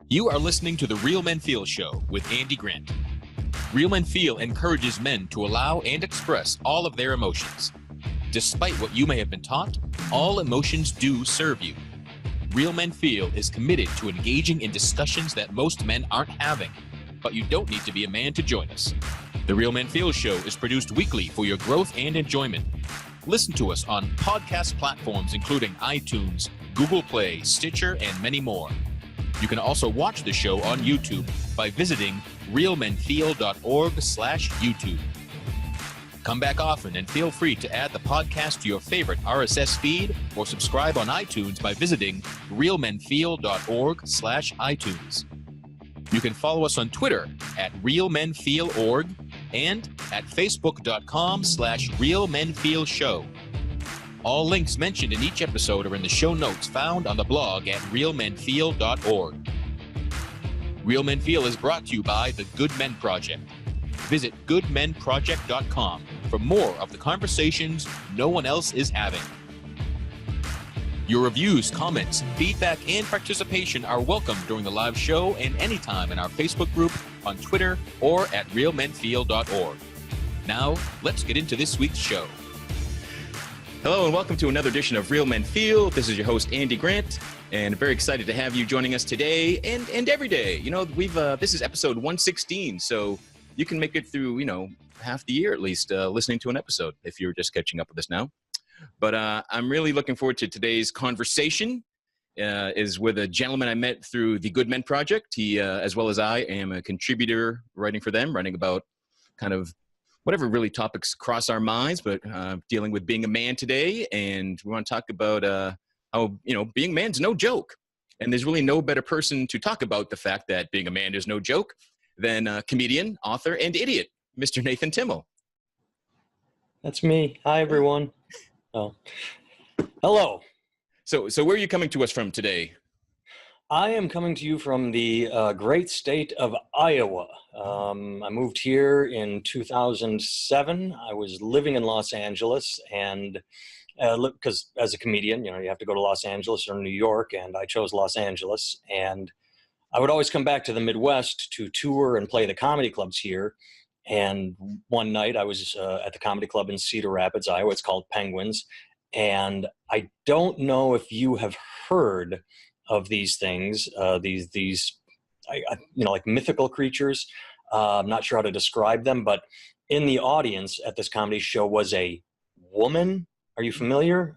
You are listening to the Real Men Feel Show with Andy Grant. Real Men Feel encourages men to allow and express all of their emotions. Despite what you may have been taught, all emotions do serve you. Real Men Feel is committed to engaging in discussions that most men aren't having, but you don't need to be a man to join us. The Real Men Feel Show is produced weekly for your growth and enjoyment. Listen to us on podcast platforms including iTunes, Google Play, Stitcher, and many more. You can also watch the show on YouTube by visiting realmenfeel.org/YouTube. Come back often and feel free to add the podcast to your favorite RSS feed or subscribe on iTunes by visiting realmenfeel.org/iTunes. You can follow us on Twitter at realmenfeelorg and at facebook.com/realmenfeelshow. All links mentioned in each episode are in the show notes found on the blog at realmenfeel.org. Real Men Feel is brought to you by the Good Men Project. Visit goodmenproject.com for more of the conversations no one else is having. Your reviews, comments, feedback, and participation are welcome during the live show and anytime in our Facebook group, on Twitter, or at realmenfeel.org. Now, let's get into this week's show. Hello and welcome to another edition of Real Men Feel. This is your host, Andy Grant, and very excited to have you joining us today and every day. You know, this is episode 116, so you can make it through, half the year at least listening to an episode if you're just catching up with us now. But I'm really looking forward to today's conversation. Is with a gentleman I met through the Good Men Project. He, as well as I, am a contributor writing for them, writing about kind of whatever really topics cross our minds, but dealing with being a man today. And we want to talk about how, being a man's no joke. And there's really no better person to talk about the fact that being a man is no joke than comedian, author, and idiot, Mr. Nathan Timmel. That's me. Hi, everyone. Oh, hello. So where are you coming to us from today? I am coming to you from the great state of Iowa. I moved here in 2007. I was living in Los Angeles, and because as a comedian, you have to go to Los Angeles or New York, and I chose Los Angeles. And I would always come back to the Midwest to tour and play the comedy clubs here. And one night I was at the comedy club in Cedar Rapids, Iowa. It's called Penguins. And I don't know if you have heard of these things, like mythical creatures. I'm not sure how to describe them, but in the audience at this comedy show was a woman. Are you familiar?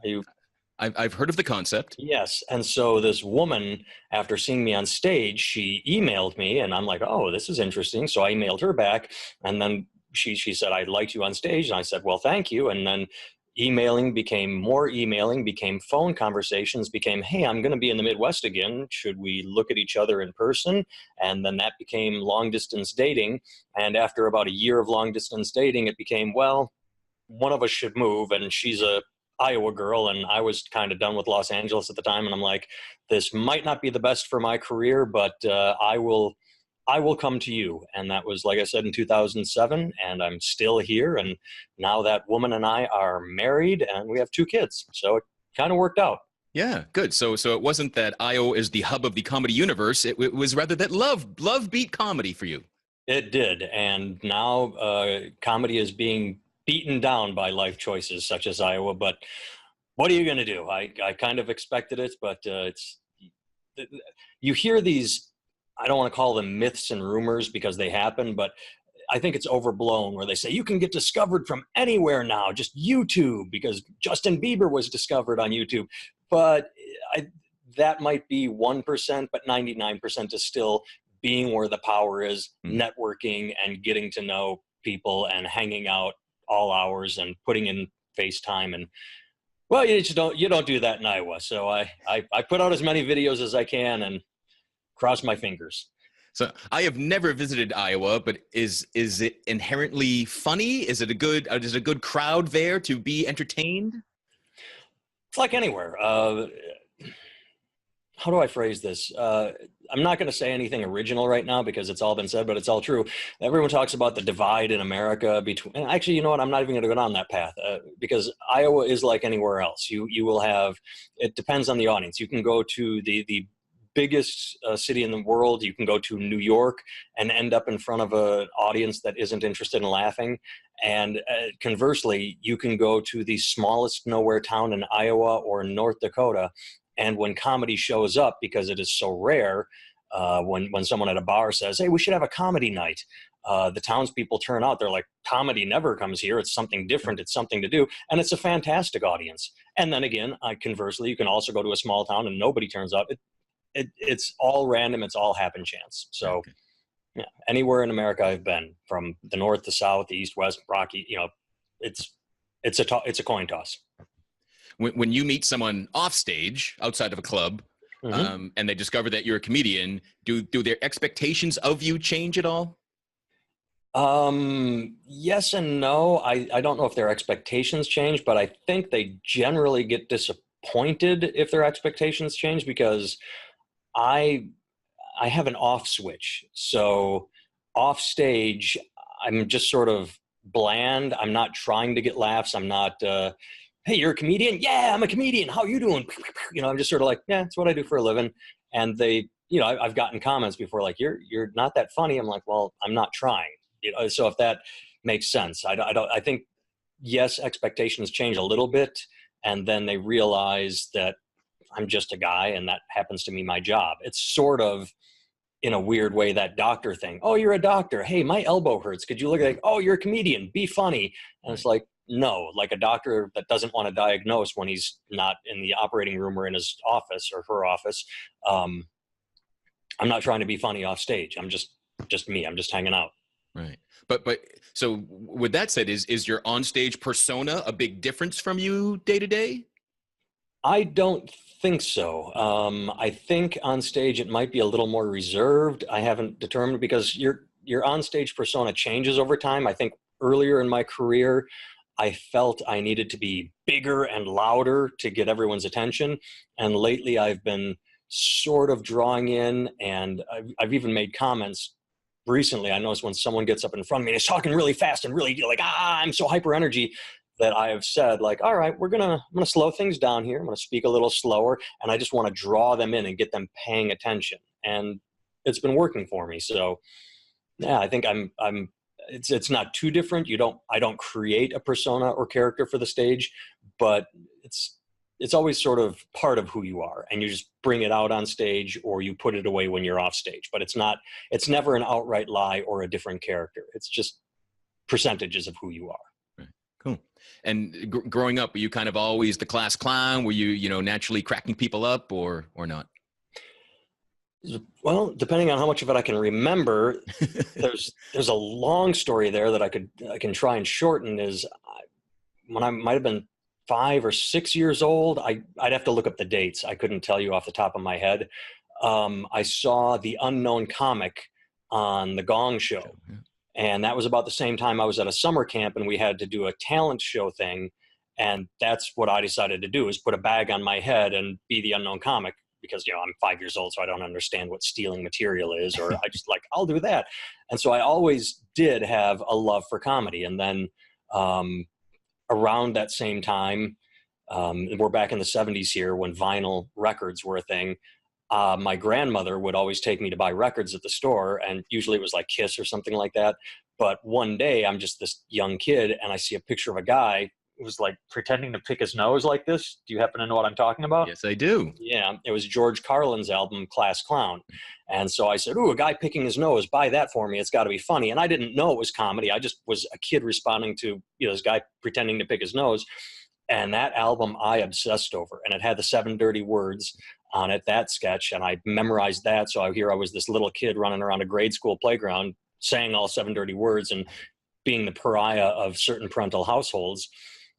I've heard of the concept. Yes. And so this woman, after seeing me on stage, she emailed me, and I'm like, oh, this is interesting. So I emailed her back, and then she said, I'd like you on stage. And I said, well, thank you. And then emailing became phone conversations, became, hey, I'm going to be in the Midwest again. Should we look at each other in person? And then that became long distance dating. And after about a year of long distance dating, it became, well, one of us should move. And she's a Iowa girl, and I was kind of done with Los Angeles at the time, and I'm like, this might not be the best for my career, but I will come to you. And that was, like I said, in 2007, and I'm still here, and now that woman and I are married, and we have 2 kids, so it kind of worked out. Yeah, good. So it wasn't that Iowa is the hub of the comedy universe. It was rather that love beat comedy for you. It did, and now comedy is being beaten down by life choices such as Iowa, but what are you going to do? I kind of expected it, but you hear these, I don't want to call them myths and rumors because they happen, but I think it's overblown where they say you can get discovered from anywhere now, just YouTube, because Justin Bieber was discovered on YouTube. But that might be 1%, but 99% is still being where the power is, networking and getting to know people and hanging out all hours and putting in FaceTime. And well, you don't do that in Iowa. So I put out as many videos as I can and cross my fingers. So I have never visited Iowa, but is it inherently funny? Is it a good crowd there to be entertained? It's like anywhere. How do I phrase this? I'm not going to say anything original right now because it's all been said, but it's all true. Everyone talks about the divide in America between, and actually, you know what? I'm not even going to go down that path because Iowa is like anywhere else. You will have, it depends on the audience. You can go to the biggest city in the world. You can go to New York and end up in front of an audience that isn't interested in laughing. And conversely, you can go to the smallest nowhere town in Iowa or North Dakota. And when comedy shows up, because it is so rare, when someone at a bar says, hey, we should have a comedy night, the townspeople turn out. They're like, comedy never comes here. It's something different. It's something to do. And it's a fantastic audience. And then again, conversely, you can also go to a small town and nobody turns out. It's all random. It's all happen chance. So Okay. yeah, anywhere in America I've been, from the north to south, the east, west, Rocky, it's a coin toss. When you meet someone off stage outside of a club, and they discover that you're a comedian, do their expectations of you change at all? Yes and no. I don't know if their expectations change, but I think they generally get disappointed if their expectations change, because I have an off switch. So off stage, I'm just sort of bland. I'm not trying to get laughs. I'm not, hey, you're a comedian? Yeah, I'm a comedian. How you doing? I'm just sort of like, yeah, it's what I do for a living. And they, I've gotten comments before like, you're not that funny. I'm like, well, I'm not trying. So if that makes sense, I think, yes, expectations change a little bit, and then they realize that I'm just a guy and that happens to be my job. It's sort of, in a weird way, that doctor thing. Oh, you're a doctor. Hey, my elbow hurts. Could you look at it? Oh, you're a comedian. Be funny. And it's like, no, like a doctor that doesn't want to diagnose when he's not in the operating room or in his office or her office. I'm not trying to be funny off stage. I'm just me. I'm just hanging out. Right. But so with that said, is your onstage persona a big difference from you day to day? I don't think so. I think on stage it might be a little more reserved. I haven't determined, because your onstage persona changes over time. I think earlier in my career, I felt I needed to be bigger and louder to get everyone's attention. And lately I've been sort of drawing in, and I've even made comments recently. I noticed when someone gets up in front of me and is talking really fast and really like, I'm so hyper energy, that I have said like, all right, I'm going to slow things down here. I'm going to speak a little slower, and I just want to draw them in and get them paying attention. And it's been working for me. So yeah, I think it's not too different. I don't create a persona or character for the stage, but it's always sort of part of who you are, and you just bring it out on stage, or you put it away when you're off stage. But it's never an outright lie or a different character. It's just percentages of who you are. Right. Cool. And growing up, were you kind of always the class clown? Were you naturally cracking people up, or not? Well, depending on how much of it I can remember, there's a long story there that I can try and shorten. Is when I might have been 5 or 6 years old. I'd have to look up the dates. I couldn't tell you off the top of my head. I saw The Unknown Comic on the Gong Show. Yeah. And that was about the same time I was at a summer camp, and we had to do a talent show thing. And that's what I decided to do, is put a bag on my head and be the unknown comic, because, I'm 5 years old, so I don't understand what stealing material is, or I just like, I'll do that. And so I always did have a love for comedy. And then around that same time, we're back in the 70s here, when vinyl records were a thing. My grandmother would always take me to buy records at the store, and usually it was like Kiss or something like that. But one day I'm just this young kid, and I see a picture of a guy who was like pretending to pick his nose like this. Do you happen to know what I'm talking about? Yes, I do. Yeah, it was George Carlin's album, Class Clown. And so I said, ooh, a guy picking his nose, buy that for me. It's got to be funny. And I didn't know it was comedy. I just was a kid responding to this guy pretending to pick his nose. And that album I obsessed over, and it had the 7 Dirty Words on it, that sketch, and I memorized that. So I was this little kid running around a grade school playground saying all 7 dirty words and being the pariah of certain parental households.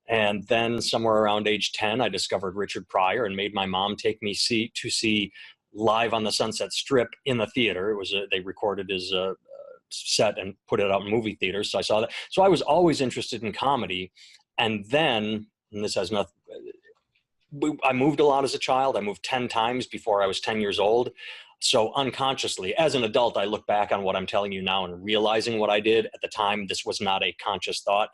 And then somewhere around age 10, I discovered Richard Pryor and made my mom take me to see Live on the Sunset Strip in the theater. It was they recorded his set and put it out in movie theaters. So I saw that. So I was always interested in comedy. And then, and this has nothing, I moved a lot as a child. I moved 10 times before I was 10 years old. So unconsciously, as an adult, I look back on what I'm telling you now and realizing what I did. At the time, this was not a conscious thought.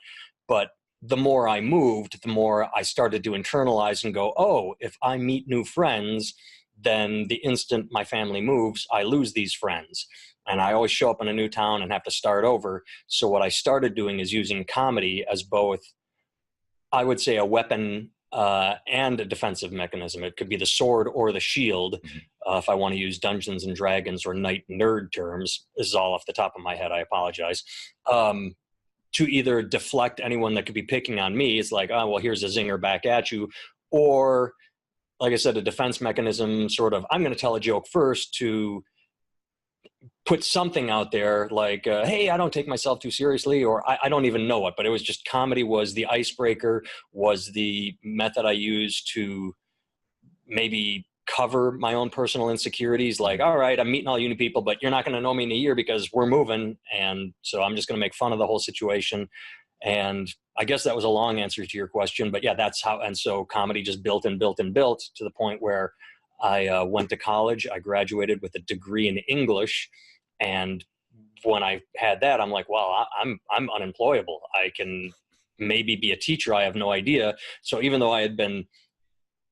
But the more I moved, the more I started to internalize and go, oh, if I meet new friends, then the instant my family moves, I lose these friends. And I always show up in a new town and have to start over. So what I started doing is using comedy as both, I would say, a weapon and a defensive mechanism. It could be the sword or the shield. If I want to use Dungeons and Dragons or Night Nerd terms, this is all off the top of my head, I apologize. To either deflect anyone that could be picking on me, it's like, oh, well, here's a zinger back at you. Or, like I said, a defense mechanism, sort of, I'm going to tell a joke first to put something out there like, hey, I don't take myself too seriously, or I don't even know it, but it was just comedy was the icebreaker, was the method I used to maybe cover my own personal insecurities. Like, all right, I'm meeting all you new people, but you're not going to know me in a year because we're moving. And so I'm just going to make fun of the whole situation. And I guess that was a long answer to your question, but yeah, that's how. And so comedy just built and built and built to the point where I went to college. I graduated with a degree in English. And when I had that, I'm like, well, I'm unemployable. I can maybe be a teacher. I have no idea. So even though I had been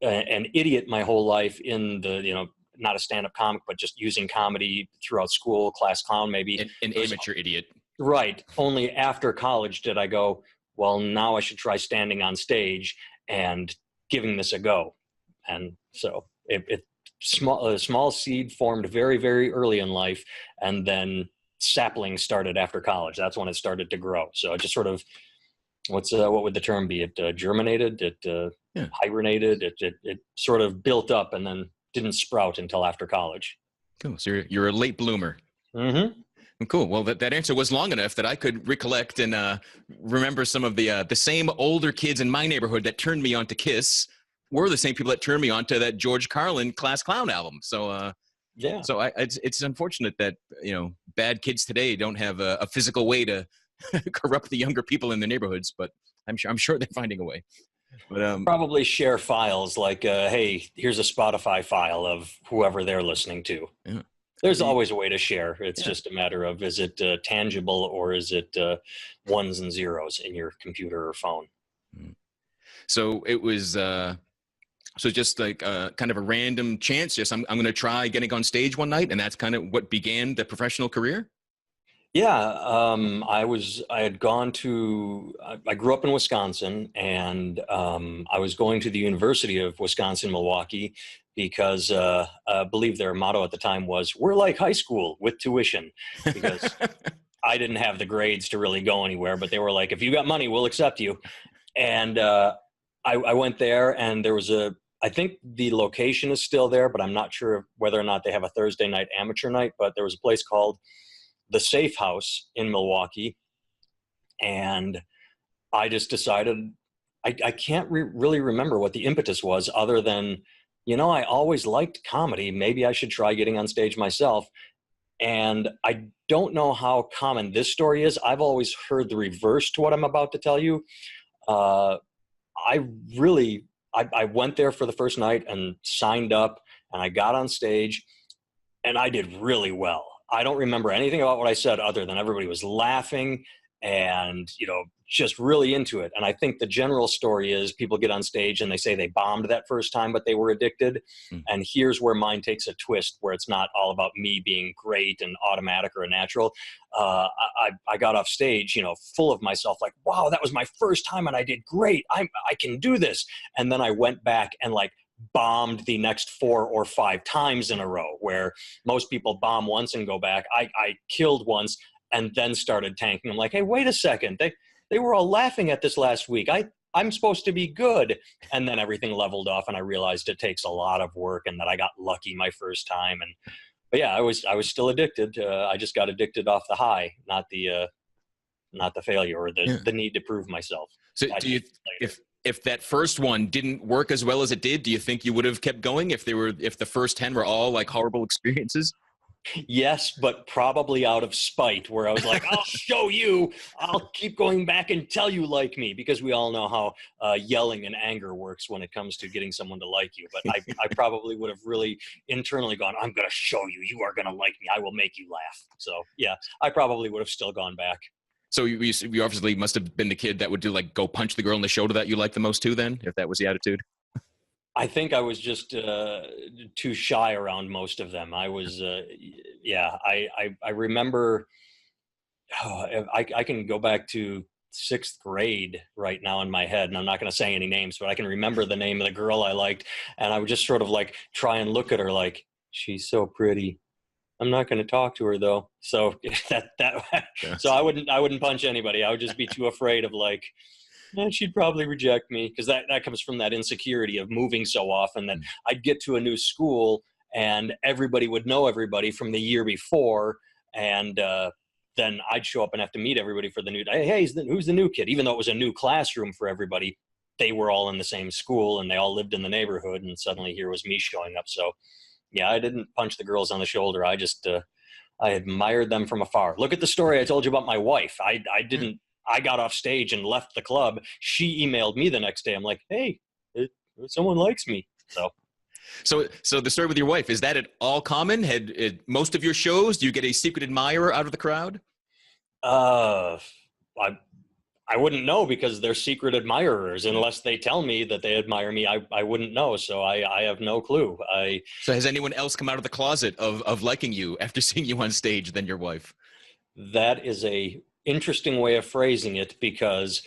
an idiot my whole life in the, not a stand-up comic, but just using comedy throughout school, class clown, maybe. An amateur idiot. Right. Only after college did I go, well, now I should try standing on stage and giving this a go. And so a small seed formed very, very early in life, and then sapling started after college. That's when it started to grow. So it just sort of, what would the term be? It germinated, hibernated, it sort of built up and then didn't sprout until after college. Cool. So you're a late bloomer. Mm-hmm. Cool. Well, that answer was long enough that I could recollect and remember some of the same older kids in my neighborhood that turned me on to Kiss were the same people that turned me on to that George Carlin Class Clown album. So yeah. So it's unfortunate that bad kids today don't have a physical way to corrupt the younger people in the neighborhoods, but I'm sure they're finding a way. But probably share files like, hey, here's a Spotify file of whoever they're listening to. Yeah. There's always a way to share. It's just a matter of, is it tangible or is it ones and zeros in your computer or phone? So it was just like kind of a random chance. Just I'm going to try getting on stage one night, and that's kind of what began the professional career. Yeah, I grew up in Wisconsin, and I was going to the University of Wisconsin-Milwaukee because I believe their motto at the time was, we're like high school with tuition, because I didn't have the grades to really go anywhere, but they were like, if you got money, we'll accept you. And I went there, and there was I think the location is still there, but I'm not sure whether or not they have a Thursday night amateur night, but there was a place called the Safe House in Milwaukee. And I just decided, I can't really remember what the impetus was, other than, I always liked comedy. Maybe I should try getting on stage myself. And I don't know how common this story is. I've always heard the reverse to what I'm about to tell you. I went there for the first night and signed up, and I got on stage, and I did really well. I don't remember anything about what I said other than everybody was laughing and, just really into it. And I think the general story is people get on stage and they say they bombed that first time, but they were addicted. And here's where mine takes a twist, where it's not all about me being great and automatic or natural. I got off stage, full of myself, like, wow, that was my first time and I did great. I can do this. And then I went back and bombed the next 4 or 5 times in a row, where most people bomb once and go back. I killed once and then started tanking. I'm like, hey, wait a second. They were all laughing at this last week. I'm supposed to be good. And then everything leveled off, and I realized it takes a lot of work, and that I got lucky my first time. But yeah, I was still addicted. I just got addicted off the high, not the failure or the need to prove myself. So do you, if that first one didn't work as well as it did, do you think you would have kept going if the first 10 were all like horrible experiences? Yes, but probably out of spite, where I was like, I'll show you. I'll keep going back until you like me, because we all know how yelling and anger works when it comes to getting someone to like you. But I probably would have really internally gone, I'm going to show you. You are going to like me. I will make you laugh. So yeah, I probably would have still gone back. So you obviously must have been the kid that would do go punch the girl in the shoulder that you liked the most too then, if that was the attitude. I think I was just too shy around most of them. I was, yeah. I remember. Oh, I can go back to sixth grade right now in my head, and I'm not going to say any names, but I can remember the name of the girl I liked, and I would just sort of like try and look at her like, she's so pretty. I'm not going to talk to her though. So so Yes. I wouldn't punch anybody. I would just be too afraid of like, she'd probably reject me, because that comes from that insecurity of moving so often that I'd get to a new school and everybody would know everybody from the year before, and then I'd show up and have to meet everybody for the new. Hey, who's the new kid? Even though it was a new classroom for everybody, they were all in the same school and they all lived in the neighborhood, and suddenly here was me showing up. So yeah, I didn't punch the girls on the shoulder. I just I admired them from afar. Look at the story I told you about my wife. I didn't. I got off stage and left the club. She emailed me the next day. I'm like, hey, someone likes me. So the story with your wife, is that at all common? Had most of your shows, do you get a secret admirer out of the crowd? Uh, I I wouldn't know, because they're secret admirers. Unless they tell me that they admire me, I wouldn't know. So I have no clue. So has anyone else come out of the closet of liking you after seeing you on stage than your wife? That is a interesting way of phrasing it, because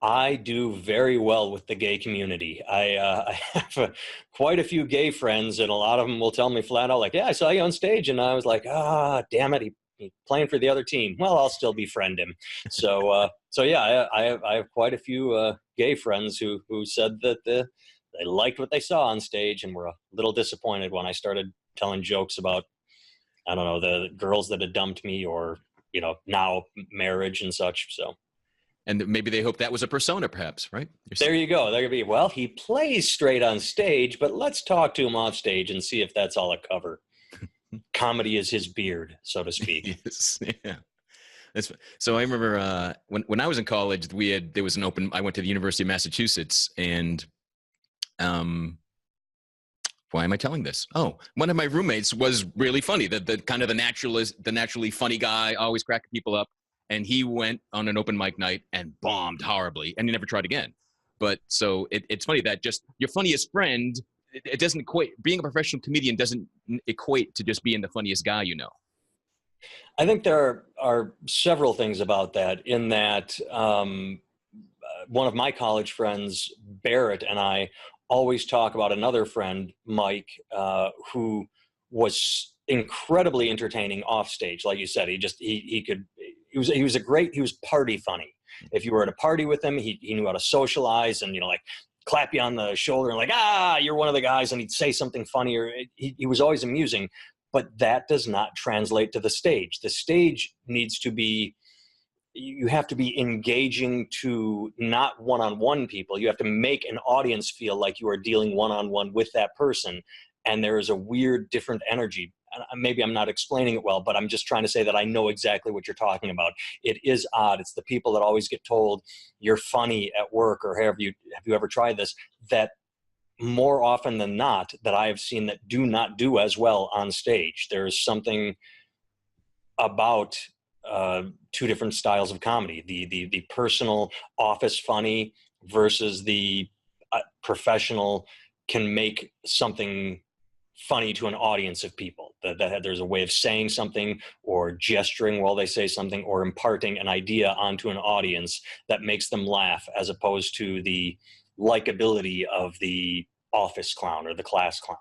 I do very well with the gay community. I have quite a few gay friends, and a lot of them will tell me flat out, like, "Yeah, I saw you on stage," and I was like, "Ah, damn it, he's playing for the other team. Well, I'll still befriend him." So yeah, I have quite a few gay friends who said that they liked what they saw on stage and were a little disappointed when I started telling jokes about, I don't know, the girls that had dumped me, or now marriage and such. So. And maybe they hope that was a persona, perhaps, right? There you go. There could be, well, he plays straight on stage, but let's talk to him off stage and see if that's all a cover. Comedy is his beard, so to speak. Yes, yeah. So I remember when I was in college, there was an open. I went to the University of Massachusetts, and why am I telling this? Oh, one of my roommates was really funny. The kind of the naturally funny guy, always cracking people up. And he went on an open mic night and bombed horribly, and he never tried again. But so it's funny that just your funniest friend, it doesn't equate. Being a professional comedian doesn't equate to just being the funniest guy, I think there are several things about that, in that one of my college friends, Barrett, and I always talk about another friend, Mike, who was incredibly entertaining off stage. Like you said, he was party funny. If you were at a party with him, he knew how to socialize and, like clap you on the shoulder and like, you're one of the guys, and he'd say something funny, or he was always amusing. But that does not translate to the stage. The stage needs to be, you have to be engaging to not one-on-one people. You have to make an audience feel like you are dealing one-on-one with that person. And there is a weird, different energy. Maybe I'm not explaining it well, but I'm just trying to say that I know exactly what you're talking about. It is odd. It's the people that always get told you're funny at work, or have you ever tried this, that more often than not that I have seen that do not do as well on stage. There's something about two different styles of comedy: the personal office funny versus the professional can make something funny to an audience of people. That there's a way of saying something, or gesturing while they say something, or imparting an idea onto an audience that makes them laugh, as opposed to the likability of the office clown or the class clown.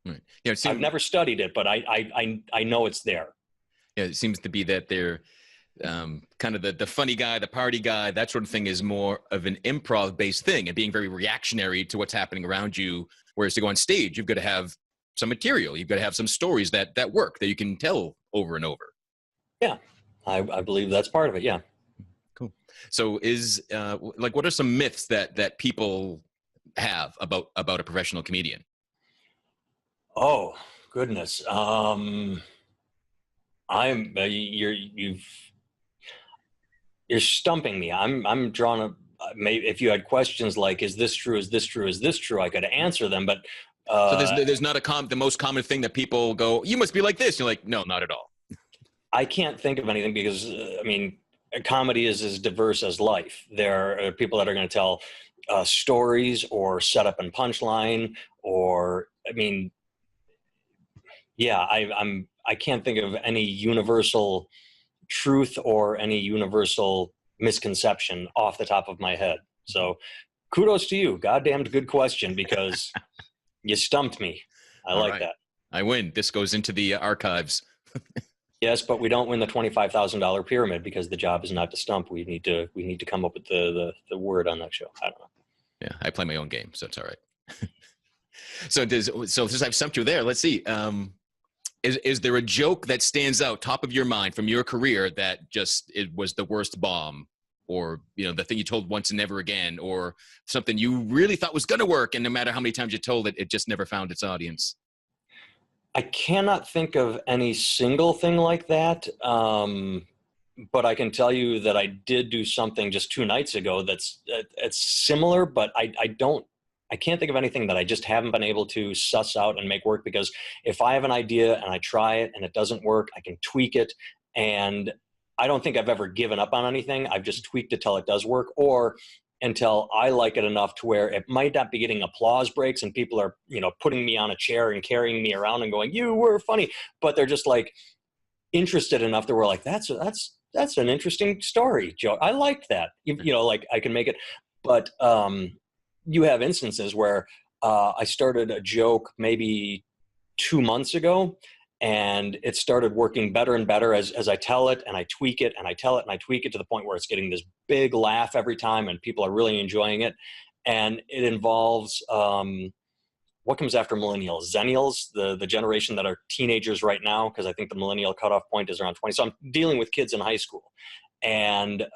Right. Yeah, I've never studied it, but I know it's there. Yeah, it seems to be that they're kind of the funny guy, the party guy, that sort of thing is more of an improv-based thing and being very reactionary to what's happening around you. Whereas to go on stage, you've got to have some material. You've got to have some stories that work, that you can tell over and over. Yeah, I believe that's part of it. Yeah. Cool. So what are some myths that people have about a professional comedian? Oh, goodness. You're stumping me. I'm drawn up. Maybe if you had questions like, is this true? Is this true? Is this true? I could answer them, but so there's not the most common thing that people go, you must be like this. You're like, no, not at all. I can't think of anything, because comedy is as diverse as life. There are people that are going to tell stories or setup and punchline, or, I mean, yeah, I can't think of any universal truth or any universal misconception off the top of my head. So kudos to you. Goddamned good question, because you stumped me. I All like right. that. I win. This goes into the archives. Yes, but we don't win the $25,000 pyramid, because the job is not to stump. We need to come up with the word on that show. I don't know. Yeah, I play my own game, so it's all right. So since I've stumped you there, let's see. Is there a joke that stands out top of your mind from your career that just it was the worst bomb, or the thing you told once and never again, or something you really thought was going to work, and no matter how many times you told it, it just never found its audience? I cannot think of any single thing like that. But I can tell you that I did do something just 2 nights ago that's it's similar, but I can't think of anything that I just haven't been able to suss out and make work, because if I have an idea and I try it and it doesn't work, I can tweak it. And I don't think I've ever given up on anything. I've just tweaked it till it does work, or until I like it enough to where it might not be getting applause breaks and people are, putting me on a chair and carrying me around and going, "You were funny," but they're just like interested enough that we're like, that's an interesting story, Joe. I liked that. Like I can make it. But you have instances where I started a joke maybe 2 months ago, and it started working better and better as I tell it and I tweak it and I tell it and I tweak it, to the point where it's getting this big laugh every time and people are really enjoying it. And it involves what comes after millennials? Zennials, the generation that are teenagers right now, because I think the millennial cutoff point is around 20. So I'm dealing with kids in high school, and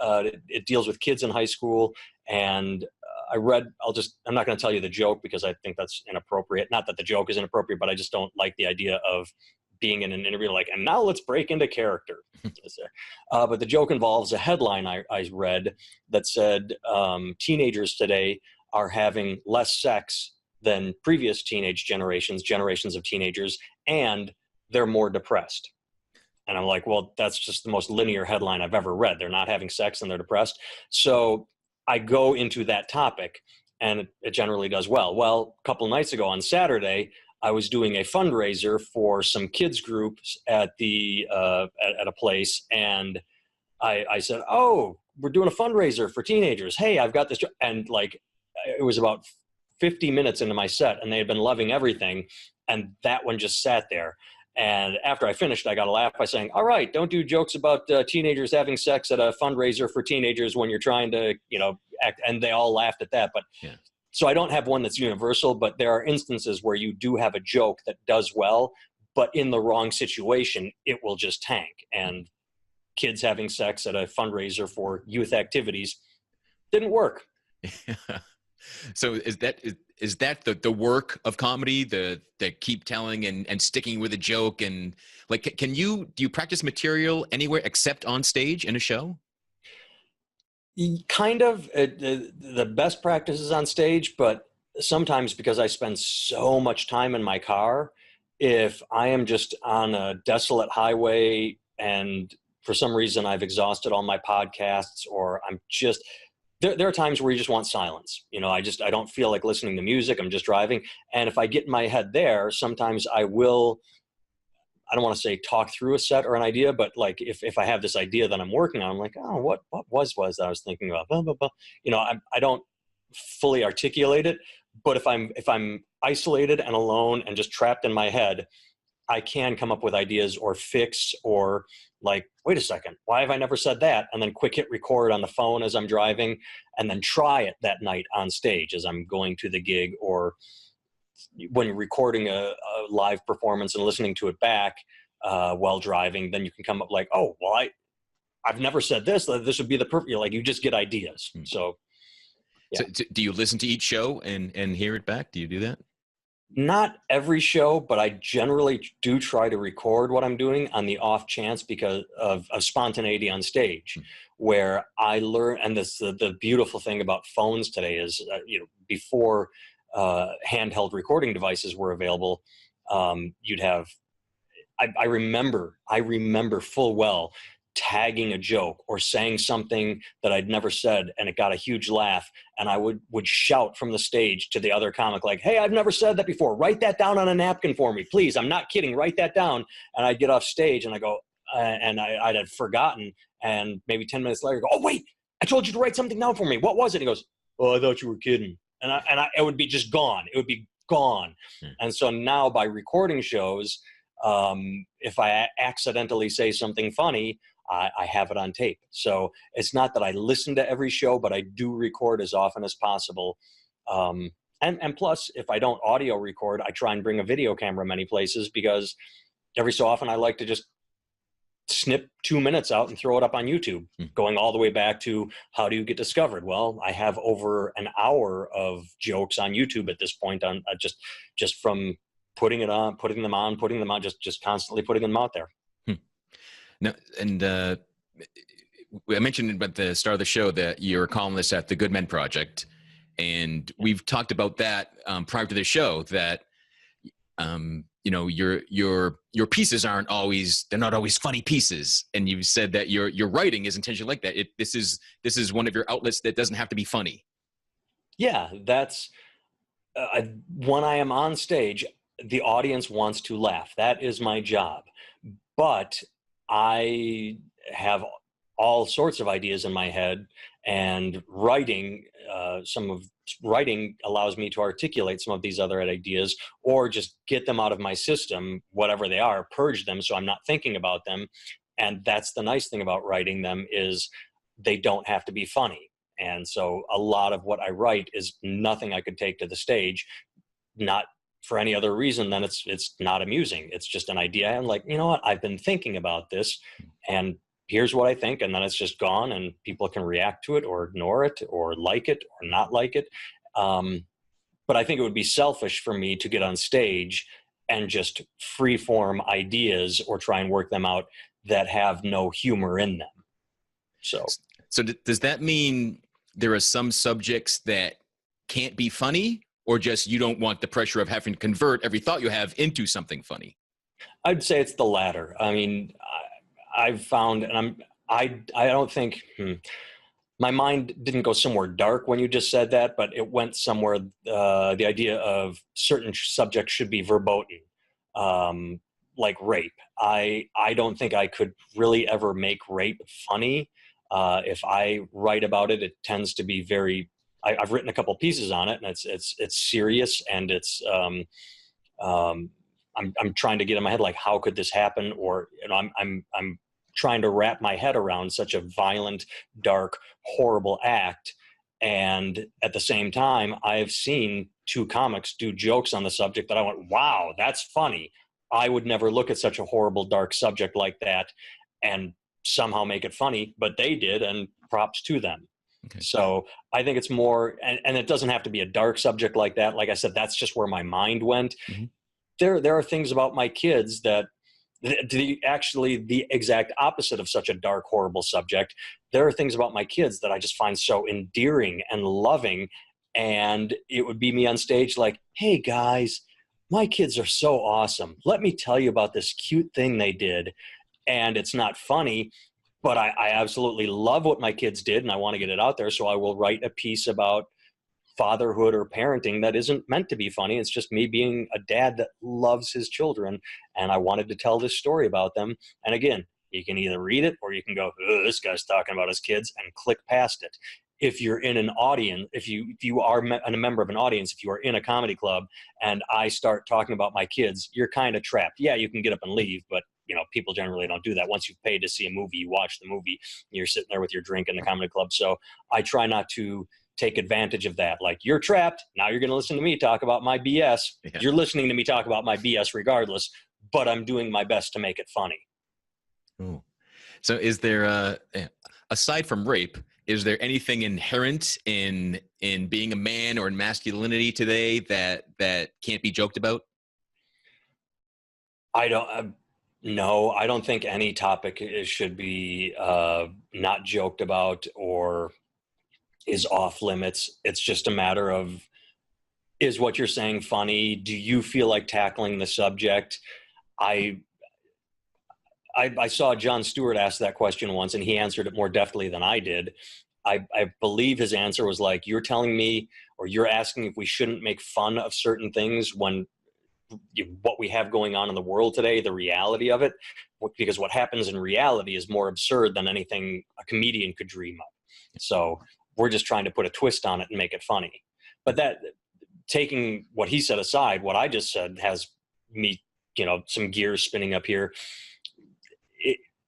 it deals with kids in high school. And I'm not going to tell you the joke, because I think that's inappropriate. Not that the joke is inappropriate, but I just don't like the idea of being in an interview like, "And now let's break into character." But the joke involves a headline I read that said, teenagers today are having less sex than previous generations of teenagers, and they're more depressed. And I'm like, well, that's just the most linear headline I've ever read. They're not having sex and they're depressed. So I go into that topic, and it generally does well. Well, a couple of nights ago on Saturday, I was doing a fundraiser for some kids groups at at a place, and I said, "Oh, we're doing a fundraiser for teenagers. Hey, I've got this," and like, it was about 50 minutes into my set, and they had been loving everything, and that one just sat there. And after I finished, I got a laugh by saying, "All right, don't do jokes about teenagers having sex at a fundraiser for teenagers when you're trying to, act." And they all laughed at that. But Yeah. So I don't have one that's universal, but there are instances where you do have a joke that does well, but in the wrong situation, it will just tank. And kids having sex at a fundraiser for youth activities didn't work. So is that the work of comedy, the keep telling and sticking with a joke? And like, do you practice material anywhere except on stage in a show? Kind of. The best practice is on stage, but sometimes, because I spend so much time in my car, if I am just on a desolate highway and for some reason I've exhausted all my podcasts, or I'm just, there are times where you just want silence. I don't feel like listening to music. I'm just driving. And if I get in my head there, sometimes I don't want to say talk through a set or an idea, but like if I have this idea that I'm working on, I'm like, "Oh, what was that I was thinking about?" Blah, blah, blah. I don't fully articulate it, but if I'm isolated and alone and just trapped in my head, I can come up with ideas or fix, or like, "Wait a second, why have I never said that?" And then quick hit record on the phone as I'm driving, and then try it that night on stage as I'm going to the gig, or when you're recording a live performance and listening to it back while driving, then you can come up like, "Oh, well, I've never said this. This would be the perfect," like, you just get ideas. So, yeah. So do you listen to each show and hear it back? Do you do that? Not every show, but I generally do try to record what I'm doing on the off chance, because of spontaneity on stage, where I learn. And the beautiful thing about phones today is, before handheld recording devices were available, you'd have, I remember full well tagging a joke or saying something that I'd never said and it got a huge laugh, and I would shout from the stage to the other comic like, hey, I've never said that before, write that down on a napkin for me, please, I'm not kidding, write that down. And I'd get off stage and I go, and I'd had forgotten, and maybe 10 minutes later go, oh wait, I told you to write something down for me, what was it? He goes, oh, I thought you were kidding. And it would be just gone, it would be gone. And so now by recording shows, if I accidentally say something funny, I have it on tape. So it's not that I listen to every show, but I do record as often as possible. And plus, if I don't audio record, I try and bring a video camera many places, because every so often I like to just snip 2 minutes out and throw it up on YouTube, going all the way back to how do you get discovered? Well, I have over an hour of jokes on YouTube at this point, on just from putting them on, just constantly putting them out there. No, and I mentioned at the start of the show that you're a columnist at the Good Men Project, and we've talked about that prior to the show, that you know, your pieces they're not always funny pieces, and you said that your writing is intentionally like that. This is one of your outlets that doesn't have to be funny. Yeah, that's when I am on stage, the audience wants to laugh. That is my job. But I have all sorts of ideas in my head, and writing allows me to articulate some of these other ideas, or just get them out of my system, whatever they are, purge them so I'm not thinking about them. And that's the nice thing about writing them, is they don't have to be funny. And so a lot of what I write is nothing I could take to the stage, not for any other reason than it's not amusing. It's just an idea. And like, you know what, I've been thinking about this, and here's what I think. And then it's just gone, and people can react to it or ignore it or like it or not like it. But I think it would be selfish for me to get on stage and just free form ideas or try and work them out that have no humor in them. So does that mean there are some subjects that can't be funny, or just you don't want the pressure of having to convert every thought you have into something funny? I'd say it's the latter. I mean, I've found, and I don't think, my mind didn't go somewhere dark when you just said that, but it went somewhere, the idea of certain subjects should be verboten, like rape. I don't think I could really ever make rape funny. If I write about it, it tends to be very, I've written a couple pieces on it, and it's serious, and it's, I'm trying to get in my head, like, how could this happen? Or, you know, I'm trying to wrap my head around such a violent, dark, horrible act. And at the same time, I've seen two comics do jokes on the subject that I went, wow, that's funny. I would never look at such a horrible, dark subject like that and somehow make it funny, but they did, and props to them. Okay. So I think it's more, and it doesn't have to be a dark subject like that. Like I said, that's just where my mind went. Mm-hmm. There are things about my kids that actually the exact opposite of such a dark, horrible subject. There are things about my kids that I just find so endearing and loving. And it would be me on stage like, hey guys, my kids are so awesome. Let me tell you about this cute thing they did. And it's not funny, but I absolutely love what my kids did, and I want to get it out there. So I will write a piece about fatherhood or parenting that isn't meant to be funny. It's just me being a dad that loves his children, and I wanted to tell this story about them. And again, you can either read it or you can go, this guy's talking about his kids, and click past it. If you're in an audience, if you are a member of an audience, if you are in a comedy club and I start talking about my kids, you're kind of trapped. Yeah, you can get up and leave, but you know, people generally don't do that. Once you've paid to see a movie, you watch the movie, you're sitting there with your drink in the comedy club. So I try not to take advantage of that. Like, you're trapped. Now you're going to listen to me talk about my BS. Yeah. You're listening to me talk about my BS regardless, but I'm doing my best to make it funny. Ooh. So is there, aside from rape, is there anything inherent in being a man or in masculinity today that can't be joked about? No, I don't think any topic should be not joked about or is off limits. It's just a matter of, is what you're saying funny? Do you feel like tackling the subject? I I saw Jon Stewart ask that question once, and he answered it more deftly than I did. I believe his answer was like, you're telling me, or you're asking if we shouldn't make fun of certain things when what we have going on in the world today, the reality of it, because what happens in reality is more absurd than anything a comedian could dream of. So we're just trying to put a twist on it and make it funny. But that, taking what he said aside, what I just said has me, some gears spinning up here.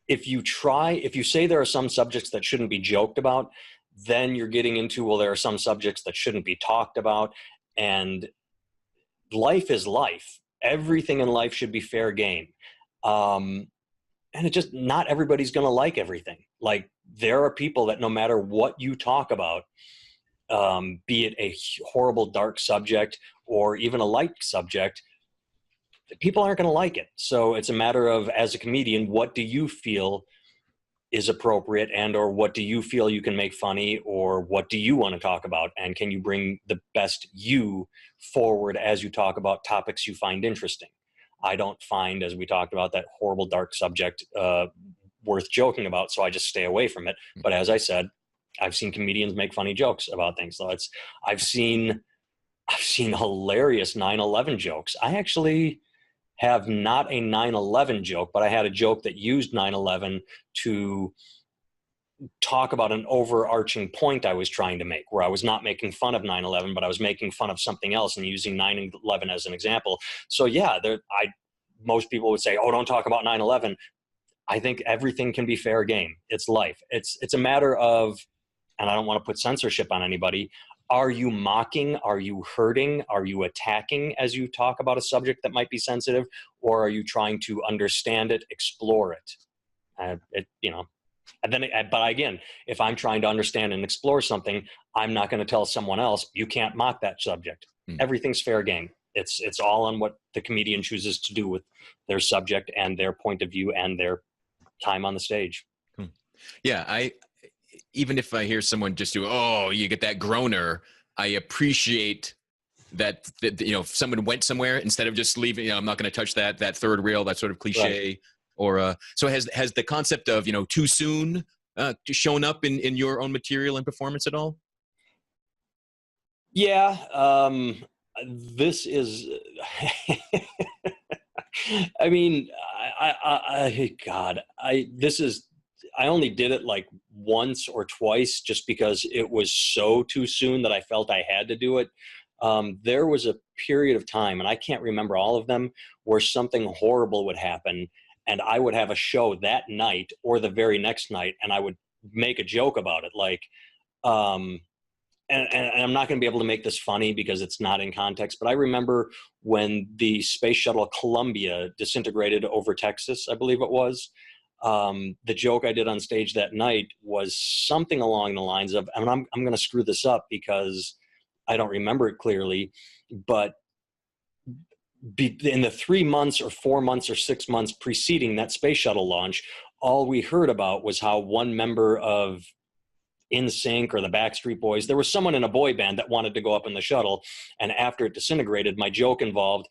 If you say there are some subjects that shouldn't be joked about, then you're getting into, well, there are some subjects that shouldn't be talked about. And life is life. Everything in life should be fair game. And it just, not everybody's going to like everything. Like, there are people that no matter what you talk about, be it a horrible, dark subject or even a light subject, people aren't going to like it. So it's a matter of, as a comedian, what do you feel is appropriate, and or what do you feel you can make funny, or what do you want to talk about, and can you bring the best you forward as you talk about topics you find interesting. I don't find, as we talked about, that horrible dark subject worth joking about, so I just stay away from it. But as I said, I've seen comedians make funny jokes about things. So I've seen hilarious 9/11 jokes. I actually have not a 9/11 joke, but I had a joke that used 9/11 to talk about an overarching point I was trying to make, where I was not making fun of 9/11, but I was making fun of something else and using 9/11 as an example. So yeah, most people would say, oh, don't talk about 9/11. I think everything can be fair game. It's life. It's a matter of, and I don't want to put censorship on anybody, are you mocking? Are you hurting? Are you attacking as you talk about a subject that might be sensitive? Or are you trying to understand it, explore it? But again, if I'm trying to understand and explore something, I'm not going to tell someone else, you can't mock that subject. Everything's fair game. It's all on what the comedian chooses to do with their subject and their point of view and their time on the stage. Yeah, even if I hear someone just do, oh, you get that groaner, I appreciate that if someone went somewhere instead of just leaving, I'm not going to touch that third rail, that sort of cliche. Right. Or so has the concept of, too soon shown up in your own material and performance at all? Yeah. This is, I mean, I only did it like once or twice just because it was so too soon that I felt I had to do it. There was a period of time, and I can't remember all of them, where something horrible would happen and I would have a show that night or the very next night, and I would make a joke about it. Like, and I'm not going to be able to make this funny because it's not in context, but I remember when the space shuttle Columbia disintegrated over Texas, I believe it was. The joke I did on stage that night was something along the lines of, and I'm going to screw this up because I don't remember it clearly, but in the 3 months or 4 months or 6 months preceding that space shuttle launch, all we heard about was how one member of NSYNC or the Backstreet Boys, there was someone in a boy band that wanted to go up in the shuttle, and after it disintegrated, my joke involved,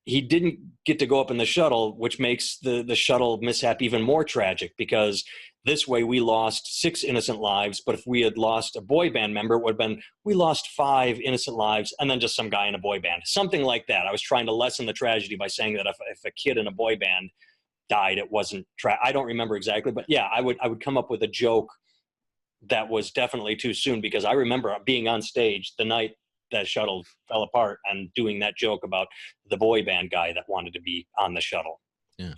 he didn't get to go up in the shuttle, which makes the shuttle mishap even more tragic, because this way we lost 6 innocent lives, but if we had lost a boy band member, it would have been, we lost 5 innocent lives and then just some guy in a boy band. Something like that. I was trying to lessen the tragedy by saying that if a kid in a boy band died, it wasn't I don't remember exactly, but yeah, I would come up with a joke that was definitely too soon, because I remember being on stage the night that shuttle fell apart and doing that joke about the boy band guy that wanted to be on the shuttle. Yeah.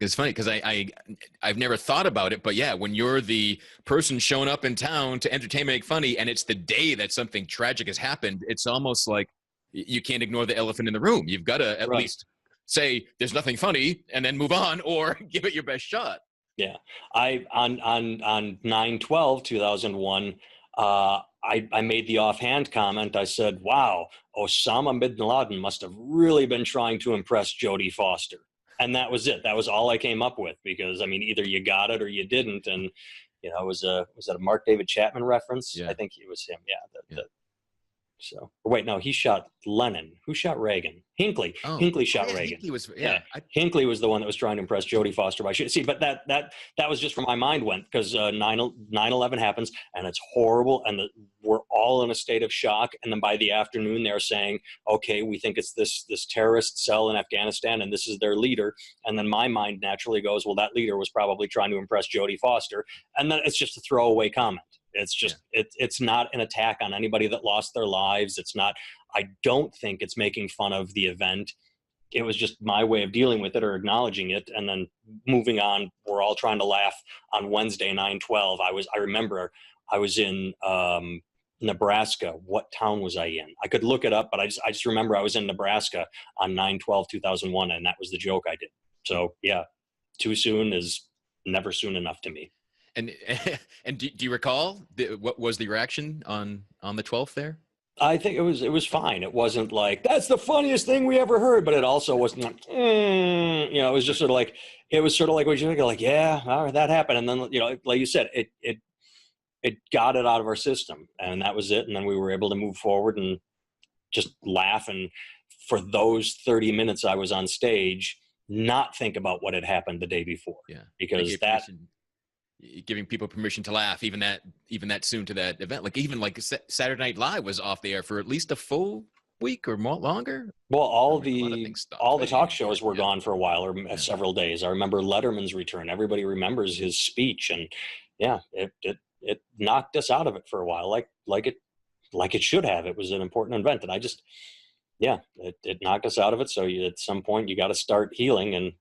It's funny because I've never thought about it, but yeah, when you're the person showing up in town to entertain, make funny, and it's the day that something tragic has happened, it's almost like you can't ignore the elephant in the room. You've got to at least say there's nothing funny and then move on, or give it your best shot. Yeah. On 9/12/2001, I made the offhand comment. I said, wow, Osama bin Laden must have really been trying to impress Jodie Foster. And that was it. That was all I came up with, because, I mean, either you got it or you didn't. And, was that a Mark David Chapman reference? Yeah. I think it was him. Yeah. So, or wait, no, he shot Lennon. Who shot Reagan? Hinckley. Oh, Hinckley shot yeah, Reagan. Hinckley was, Yeah, yeah. Hinckley was the one that was trying to impress Jodie Foster by shooting. See, but that was just where my mind went, because 9/11 happens and it's horrible, and we're all in a state of shock. And then by the afternoon, they're saying, "Okay, we think it's this terrorist cell in Afghanistan, and this is their leader." And then my mind naturally goes, "Well, that leader was probably trying to impress Jodie Foster," and then it's just a throwaway comment. It's just it's not an attack on anybody that lost their lives. It's not. I don't think it's making fun of the event. It was just my way of dealing with it or acknowledging it, and then moving on. We're all trying to laugh on Wednesday, 9/12. I remember I was in Nebraska. What town was I in? I could look it up, but I just remember I was in Nebraska on 9/12/2001, and that was the joke I did. So yeah, too soon is never soon enough to me. And and do you recall what was the reaction on the 12th there? I think it was fine. It wasn't like, that's the funniest thing we ever heard, but it also wasn't like, it was just sort of like, it was sort of like what you think, like, yeah, all right, that happened. And then, like you said, it got it out of our system, and that was it. And then we were able to move forward and just laugh. And for those 30 minutes I was on stage, not think about what had happened the day before. Yeah. Because giving people permission to laugh, even that soon to that event. Like even like Saturday Night Live was off the air for at least a full week or more longer. Well, all the talk shows were gone for a while, or several days. I remember Letterman's return. Everybody remembers his speech, and yeah, it knocked us out of it for a while, like it should have. It was an important event, and it knocked us out of it. So at some point you got to start healing, and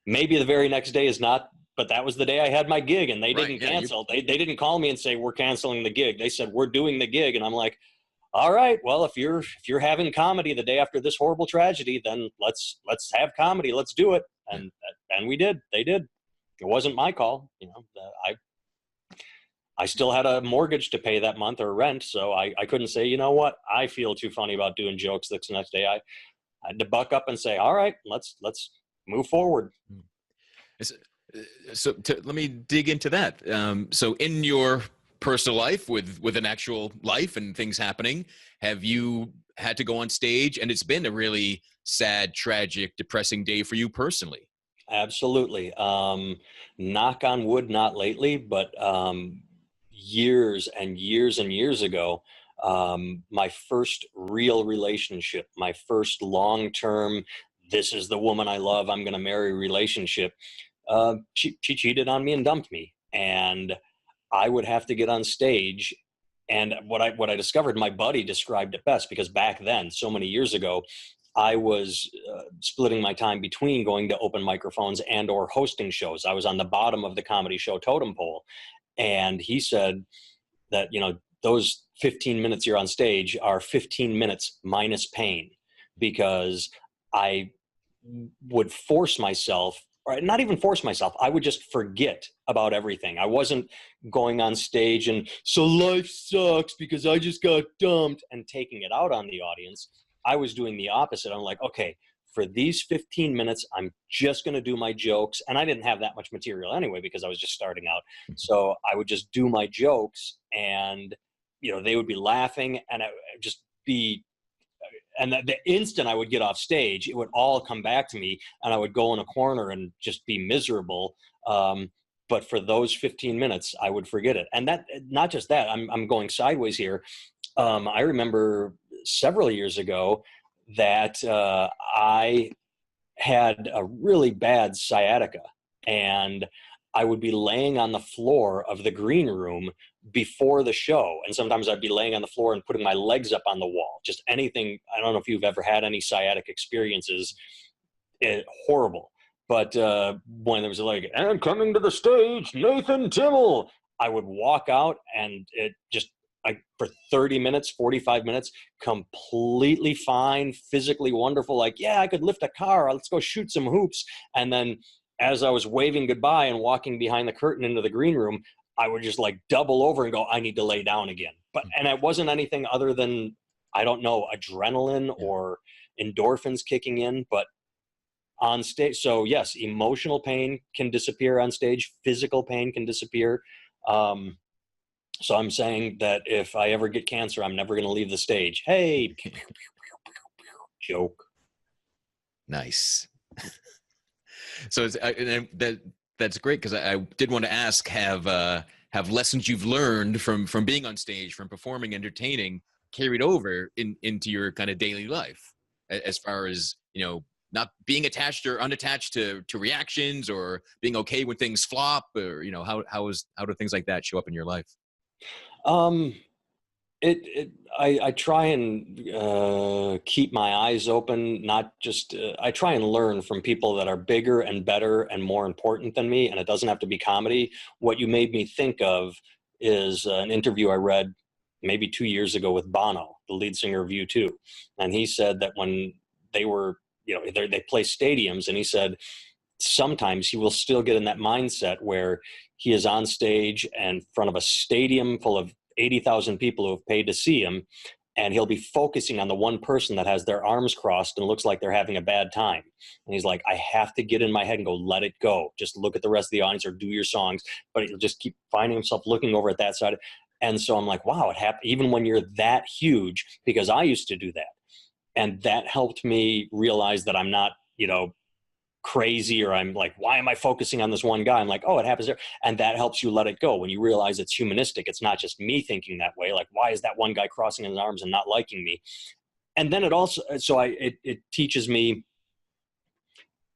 maybe the very next day is not. But that was the day I had my gig, and they didn't cancel. They didn't call me and say, we're canceling the gig. They said, we're doing the gig. And I'm like, all right, well, if you're having comedy the day after this horrible tragedy, then let's have comedy. Let's do it. And we did. They did. It wasn't my call. I still had a mortgage to pay that month, or rent. So I couldn't say, you know what, I feel too funny about doing jokes this next day. I had to buck up and say, all right, let's move forward. So let me dig into that. So in your personal life with an actual life and things happening, have you had to go on stage, and it's been a really sad, tragic, depressing day for you personally? Absolutely. Knock on wood, not lately, but years and years and years ago, my first real relationship, my first long-term, this is the woman I love, I'm going to marry relationship, she cheated on me and dumped me. And I would have to get on stage. And what I discovered, my buddy described it best, because back then, so many years ago, I was splitting my time between going to open microphones and or hosting shows. I was on the bottom of the comedy show totem pole. And he said that, those 15 minutes you're on stage are 15 minutes minus pain, because I would force myself, or not even force myself, I would just forget about everything. I wasn't going on stage and, so life sucks because I just got dumped, and taking it out on the audience. I was doing the opposite. I'm like, okay, for these 15 minutes, I'm just going to do my jokes. And I didn't have that much material anyway, because I was just starting out. So I would just do my jokes, and, they would be laughing, and I would just be, and the instant I would get off stage, it would all come back to me, and I would go in a corner and just be miserable. But for those 15 minutes, I would forget it. And that, not just that, I'm going sideways here. I remember several years ago that I had a really bad sciatica, and I would be laying on the floor of the green room before the show. And sometimes I'd be laying on the floor and putting my legs up on the wall, just anything. I don't know if you've ever had any sciatic experiences. Horrible. But when there was like, and coming to the stage, Nathan Timmel, I would walk out, and it just, for 30 minutes, 45 minutes, completely fine, physically wonderful. Like, yeah, I could lift a car. Let's go shoot some hoops. And then as I was waving goodbye and walking behind the curtain into the green room, I would just like double over and go, I need to lay down again. And it wasn't anything other than, I don't know, adrenaline or endorphins kicking in, but on stage. So yes, emotional pain can disappear on stage. Physical pain can disappear. So I'm saying that if I ever get cancer, I'm never going to leave the stage. Hey, joke. Nice. So that's great, because I did want to ask, have lessons you've learned from being on stage, from performing, entertaining, carried over into your kind of daily life, as far as, not being attached or unattached to reactions, or being okay when things flop, or how do things like that show up in your life? Um, I try and keep my eyes open, not just, I try and learn from people that are bigger and better and more important than me. And it doesn't have to be comedy. What you made me think of is an interview I read maybe 2 years ago with Bono, the lead singer of U2. And he said that when they were, they play stadiums, and he said sometimes he will still get in that mindset where he is on stage in front of a stadium full of 80,000 people who have paid to see him, and he'll be focusing on the one person that has their arms crossed and looks like they're having a bad time. And he's like, I have to get in my head and go, let it go. Just look at the rest of the audience or do your songs. But he'll just keep finding himself looking over at that side. And so I'm like, wow, it happened even when you're that huge, because I used to do that. And that helped me realize that I'm not, crazy, or I'm like, why am I focusing on this one guy? I'm like, oh, it happens there. And that helps you let it go when you realize it's humanistic. It's not just me thinking that way. Like, why is that one guy crossing his arms and not liking me? And then it also, it teaches me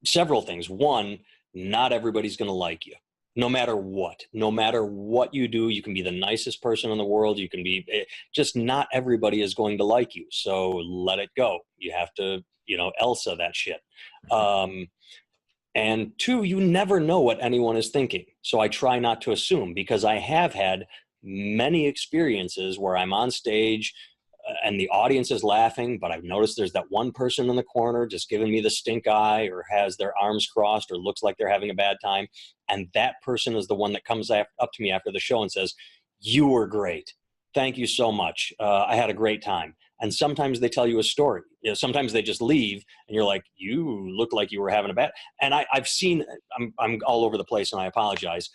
several things. One, not everybody's going to like you. No matter what you do, you can be the nicest person in the world. You can be just, not everybody is going to like you. So let it go. You have to, Elsa that shit. And two, you never know what anyone is thinking. So I try not to assume, because I have had many experiences where I'm on stage and the audience is laughing, but I've noticed there's that one person in the corner just giving me the stink eye, or has their arms crossed, or looks like they're having a bad time. And that person is the one that comes up to me after the show and says, you were great. Thank you so much. I had a great time. And sometimes they tell you a story. Sometimes they just leave and you're like, you look like you were having a bad. And I've seen, I'm all over the place and I apologize.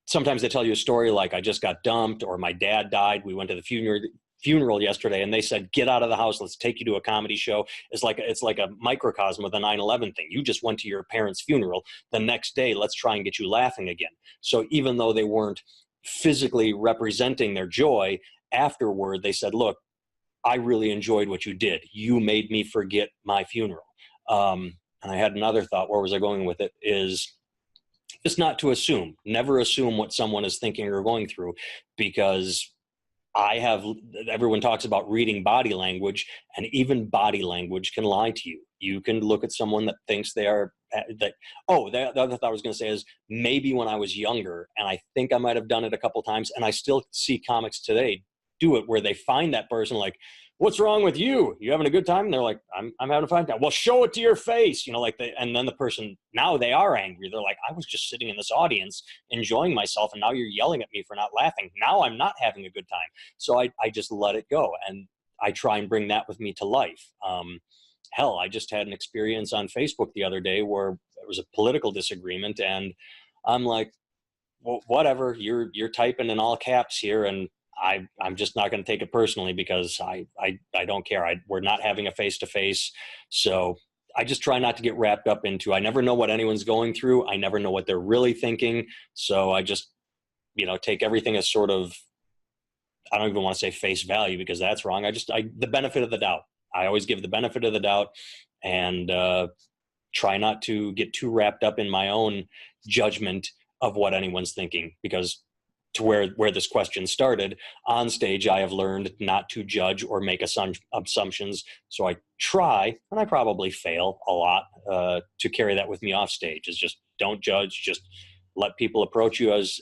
Sometimes they tell you a story like, I just got dumped, or my dad died. We went to the funeral yesterday, and they said, get out of the house. Let's take you to a comedy show. It's like a microcosm of the 9/11 thing. You just went to your parents' funeral. The next day, let's try and get you laughing again. So even though they weren't physically representing their joy, afterward, they said, look, I really enjoyed what you did. You made me forget my funeral. And I had another thought. Where was I going with it? Is just not to assume. Never assume what someone is thinking or going through, because everyone talks about reading body language, and even body language can lie to you. You can look at someone that thinks they are the other thought I was going to say is, maybe when I was younger, and I think I might have done it a couple times, and I still see comics today do it, where they find that person like, what's wrong with you? You having a good time? And they're like, I'm having a fine time. Well, show it to your face. And then the person, now they are angry. They're like, I was just sitting in this audience enjoying myself, and now you're yelling at me for not laughing. Now I'm not having a good time. So I just let it go. And I try and bring that with me to life. Hell, I just had an experience on Facebook the other day where there was a political disagreement, and I'm like, well, whatever, you're typing in all caps here, and I'm just not going to take it personally, because I don't care. We're not having a face-to-face. So I just try not to get wrapped up into, I never know what anyone's going through. I never know what they're really thinking. So I just, take everything as sort of, I don't even want to say face value, because that's wrong. The benefit of the doubt. I always give the benefit of the doubt, and try not to get too wrapped up in my own judgment of what anyone's thinking, because to where this question started, on stage, I have learned not to judge or make assumptions. So I try, and I probably fail a lot, to carry that with me off stage, is just don't judge, just let people approach you as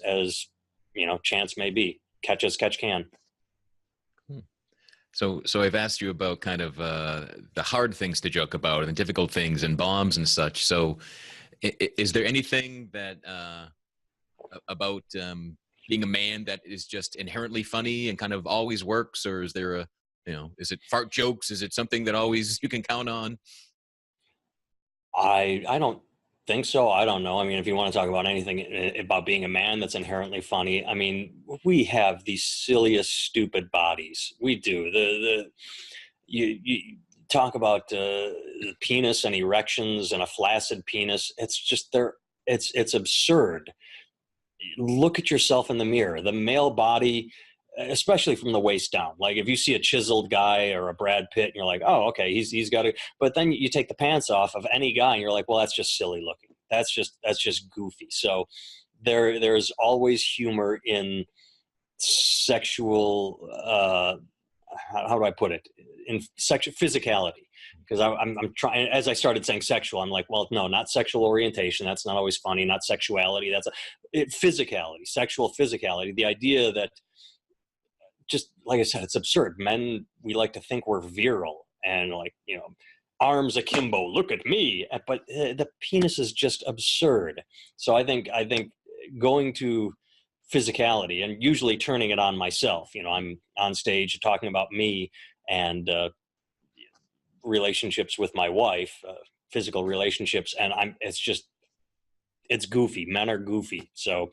chance may be. Catch as catch can. So I've asked you about kind of the hard things to joke about, and the difficult things, and bombs and such. So is there anything that about being a man that is just inherently funny and kind of always works? Or is there is it fart jokes? Is it something that always you can count on? I don't think so. I don't know. I mean, if you want to talk about anything about being a man that's inherently funny, I mean, we have the silliest, stupid bodies. We do. You talk about the penis and erections and a flaccid penis. It's just it's absurd. Look at yourself in the mirror. The male body, especially from the waist down. Like if you see a chiseled guy or a Brad Pitt, and you're like, oh, okay, he's got to. But then you take the pants off of any guy, and you're like, well, that's just silly looking. That's just goofy. So there's always humor in sexual. How do I put it? In sexual physicality. Because I'm trying, as I started saying sexual, I'm like, well, no, not sexual orientation. That's not always funny. Not sexuality. Physicality, sexual physicality. The idea that, just like I said, it's absurd. Men, we like to think we're virile and like, arms akimbo, look at me. But the penis is just absurd. So I think going to physicality and usually turning it on myself. I'm on stage talking about me and relationships with my wife, physical relationships, and it's goofy. Men are goofy. So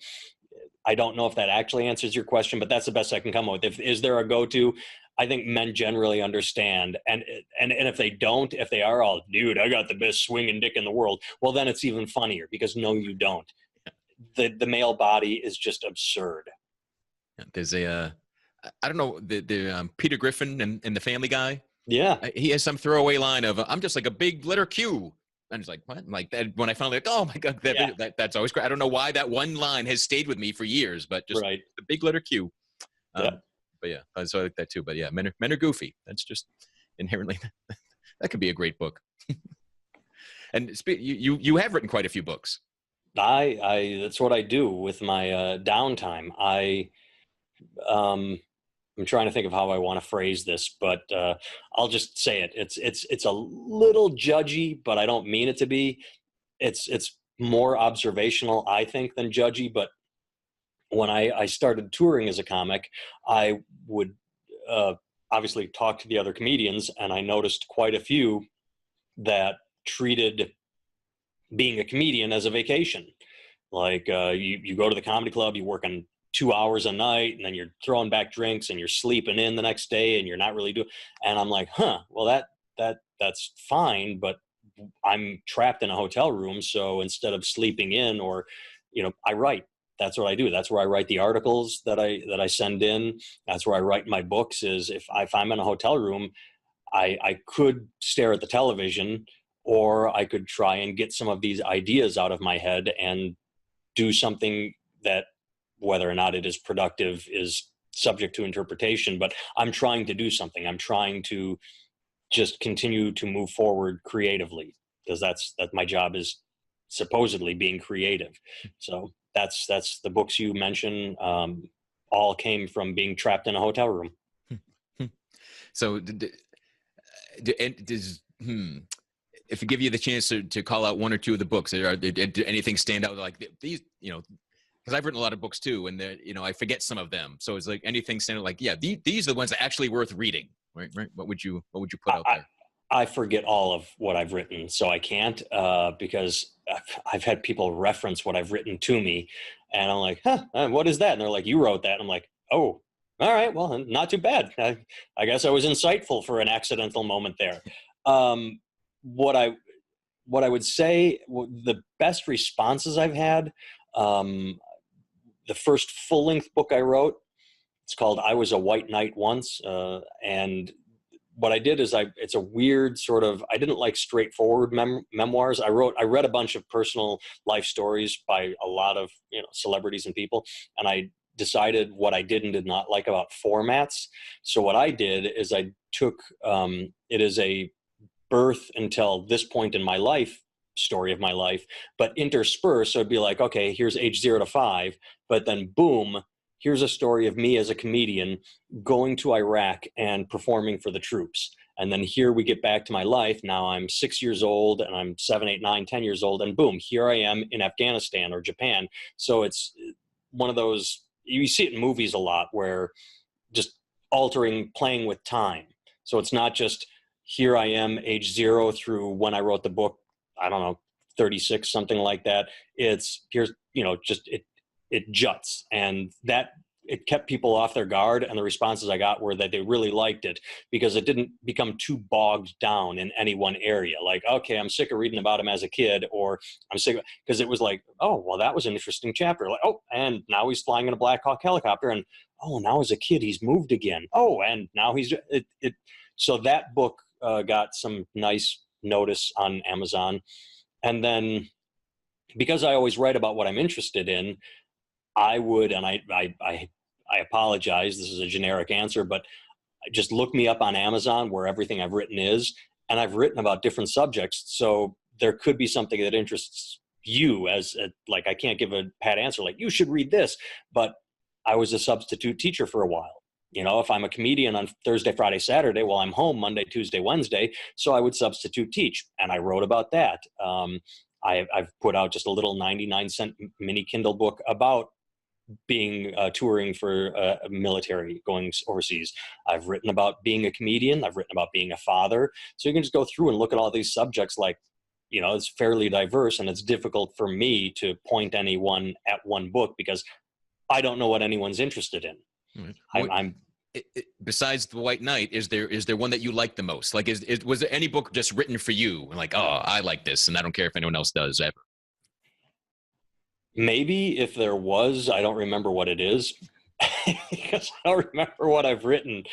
I don't know if that actually answers your question, but that's the best I can come up with. Is there a go-to? I think men generally understand, and if they don't, if they are all, dude, I got the best swinging dick in the world, well, then it's even funnier because no, you don't. The male body is just absurd. There's I don't know, the Peter Griffin and the Family Guy. Yeah. He has some throwaway line of, I'm just like a big letter Q. And it's like, what? Like that, when I finally like, oh my God, that's always great. I don't know why that one line has stayed with me for years, but just right. the big letter Q. Yeah. But yeah, so I like that too. But yeah, men are goofy. That's just inherently, that could be a great book. And you have written quite a few books. I that's what I do with my downtime. I'm trying to think of how I want to phrase this, but I'll just say it. It's a little judgy, but I don't mean it to be. It's more observational, I think, than judgy. But when I started touring as a comic, I would obviously talk to the other comedians, and I noticed quite a few that treated being a comedian as a vacation. Like you go to the comedy club, you work on 2 hours a night, and then you're throwing back drinks and you're sleeping in the next day and you're not really doing. And I'm like, well, that's fine, but I'm trapped in a hotel room. So instead of sleeping in, or, I write. That's what I do. That's where I write the articles that I send in. That's where I write my books. Is if I'm in a hotel room, I could stare at the television, or I could try and get some of these ideas out of my head and do something that, whether or not it is productive, is subject to interpretation. But I'm trying to do something. I'm trying to just continue to move forward creatively, because that's my job, is supposedly being creative. So that's the books you mentioned all came from being trapped in a hotel room. So if you give you the chance to call out one or two of the books, did anything stand out like these, because I've written a lot of books too, and I forget some of them. So it's like anything stand out like, yeah, these are the ones that are actually worth reading, right? What would you put out there? I forget all of what I've written, so I can't, because I've had people reference what I've written to me, and I'm like, what is that? And they're like, you wrote that. And I'm like, oh, all right, well, not too bad. I guess I was insightful for an accidental moment there. What I would say, the best responses I've had, the first full-length book I wrote, it's called I Was a White Knight Once, and what I did is it's a weird sort of, I didn't like straightforward memoirs. I read a bunch of personal life stories by a lot of celebrities and people, and I decided what I did and did not like about formats. So what I did is I took it is a birth until this point in my life story of my life, but interspersed. So it'd be like, okay, here's age 0 to 5, but then boom, here's a story of me as a comedian going to Iraq and performing for the troops. And then here we get back to my life. Now I'm 6 years old and I'm 7, 8, 9, 10 years old. And boom, here I am in Afghanistan or Japan. So it's one of those, you see it in movies a lot, where just playing with time. So it's not just here I am age 0 through when I wrote the book, I don't know, 36, something like that. Here's, just it juts, and that it kept people off their guard. And the responses I got were that they really liked it because it didn't become too bogged down in any one area. Like, okay, I'm sick of reading about him as a kid, or I'm sick because it was like, oh, well, that was an interesting chapter. Like, oh, and now he's flying in a Black Hawk helicopter, and oh, now as a kid he's moved again. Oh, and now he's it. So that book got some nice notice on Amazon, and then because I always write about what I'm interested in, I would, and I apologize, this is a generic answer, but just look me up on Amazon where everything I've written is, and I've written about different subjects, so there could be something that interests you like, I can't give a pat answer, like, you should read this, but I was a substitute teacher for a while. If I'm a comedian on Thursday, Friday, Saturday, well, I'm home Monday, Tuesday, Wednesday, so I would substitute teach, and I wrote about that. I've put out just a little 99-cent mini Kindle book about being touring for military, going overseas. I've written about being a comedian. I've written about being a father. So you can just go through and look at all these subjects. Like, it's fairly diverse, and it's difficult for me to point anyone at one book because I don't know what anyone's interested in. I'm besides The White Knight, is there one that you like the most? Like, was there any book just written for you? Like, oh, I like this, and I don't care if anyone else does ever. Maybe if there was, I don't remember what it is because I don't remember what I've written.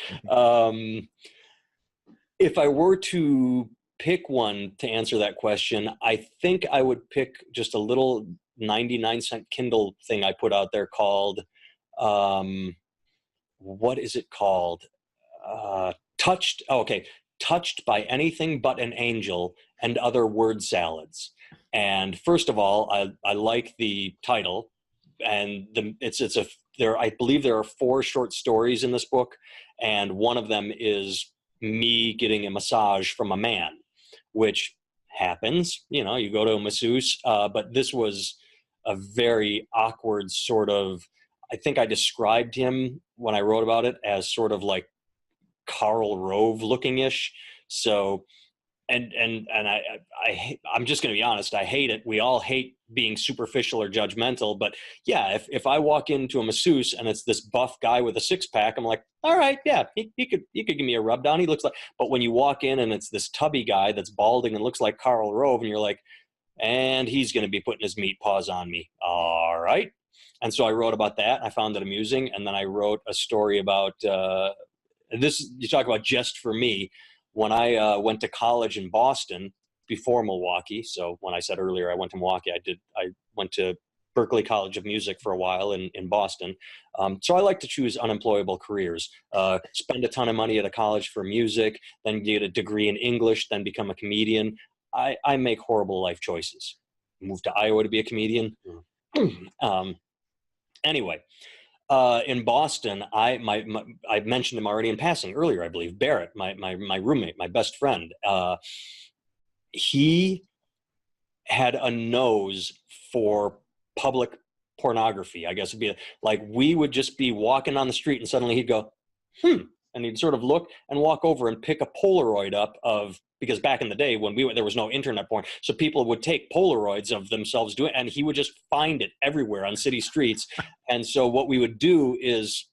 If I were to pick one to answer that question, I think I would pick just a little 99-cent Kindle thing I put out there called, what is it called? Touched by Anything But an Angel and Other Word Salads. And first of all, I like the title, and I believe there are 4 short stories in this book, and one of them is me getting a massage from a man, which happens. You go to a masseuse, but this was a very awkward sort of. I think I described him when I wrote about it as sort of like Karl Rove looking ish. So. And I'm just going to be honest. I hate it. We all hate being superficial or judgmental. But yeah, if I walk into a masseuse and it's this buff guy with a 6-pack, I'm like, all right, yeah, he could give me a rub down. He looks like. But when you walk in and it's this tubby guy that's balding and looks like Karl Rove, and you're like, and he's going to be putting his meat paws on me. All right. And so I wrote about that. I found it amusing, and then I wrote a story about this. You talk about just for me. When I went to college in Boston before Milwaukee, so when I said earlier I went to Milwaukee, I went to Berklee College of Music for a while in Boston. So I like to choose unemployable careers, spend a ton of money at a college for music, then get a degree in English, then become a comedian. I make horrible life choices. Move to Iowa to be a comedian. Anyway. In Boston, I mentioned him already in passing earlier, I believe. Barrett, my roommate, my best friend, he had a nose for public pornography. I guess it'd be like we would just be walking on the street and suddenly he'd go, and he'd sort of look and walk over and pick a Polaroid up of. Because back in the day when there was no internet porn, so people would take Polaroids of themselves doing, and he would just find it everywhere on city streets. And so what we would do is,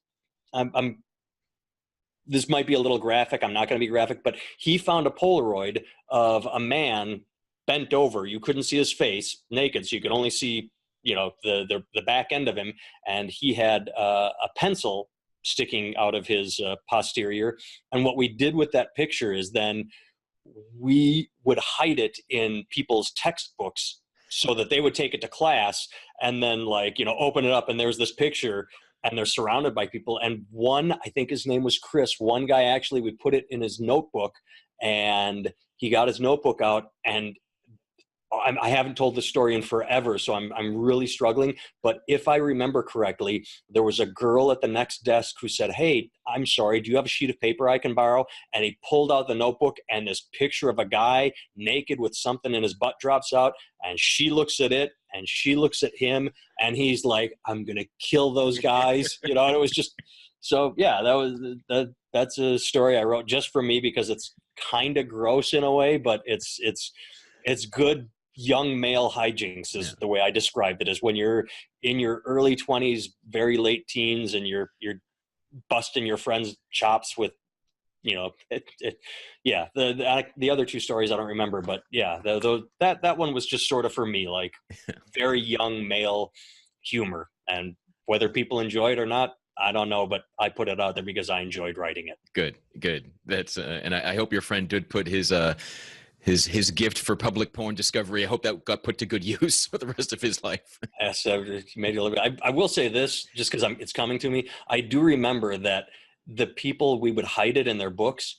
this might be a little graphic. I'm not going to be graphic, but he found a Polaroid of a man bent over. You couldn't see his face, naked, so you could only see, the back end of him. And he had a pencil sticking out of his posterior. And what we did with that picture is then we would hide it in people's textbooks so that they would take it to class and then open it up and there's this picture and they're surrounded by people. And one, I think his name was Chris, one guy actually, we put it in his notebook and he got his notebook out, and I haven't told this story in forever, so I'm really struggling. But if I remember correctly, there was a girl at the next desk who said, "Hey, I'm sorry, do you have a sheet of paper I can borrow?" And he pulled out the notebook, and this picture of a guy naked with something in his butt drops out, and she looks at it, and she looks at him, and he's like, "I'm gonna kill those guys," And it was just so. Yeah, that's a story I wrote just for me because it's kind of gross in a way, but it's good young male hijinks is the way I described it, is when you're in your early 20s, very late teens, and you're busting your friend's chops with, yeah. The other two stories I don't remember, but yeah, that one was just sort of for me, like very young male humor, and whether people enjoy it or not, I don't know, but I put it out there because I enjoyed writing it. Good. That's and I hope your friend did put his gift for public porn discovery. I hope that got put to good use for the rest of his life. Yes, maybe a little bit. I will say this, just because it's coming to me. I do remember that the people we would hide it in their books,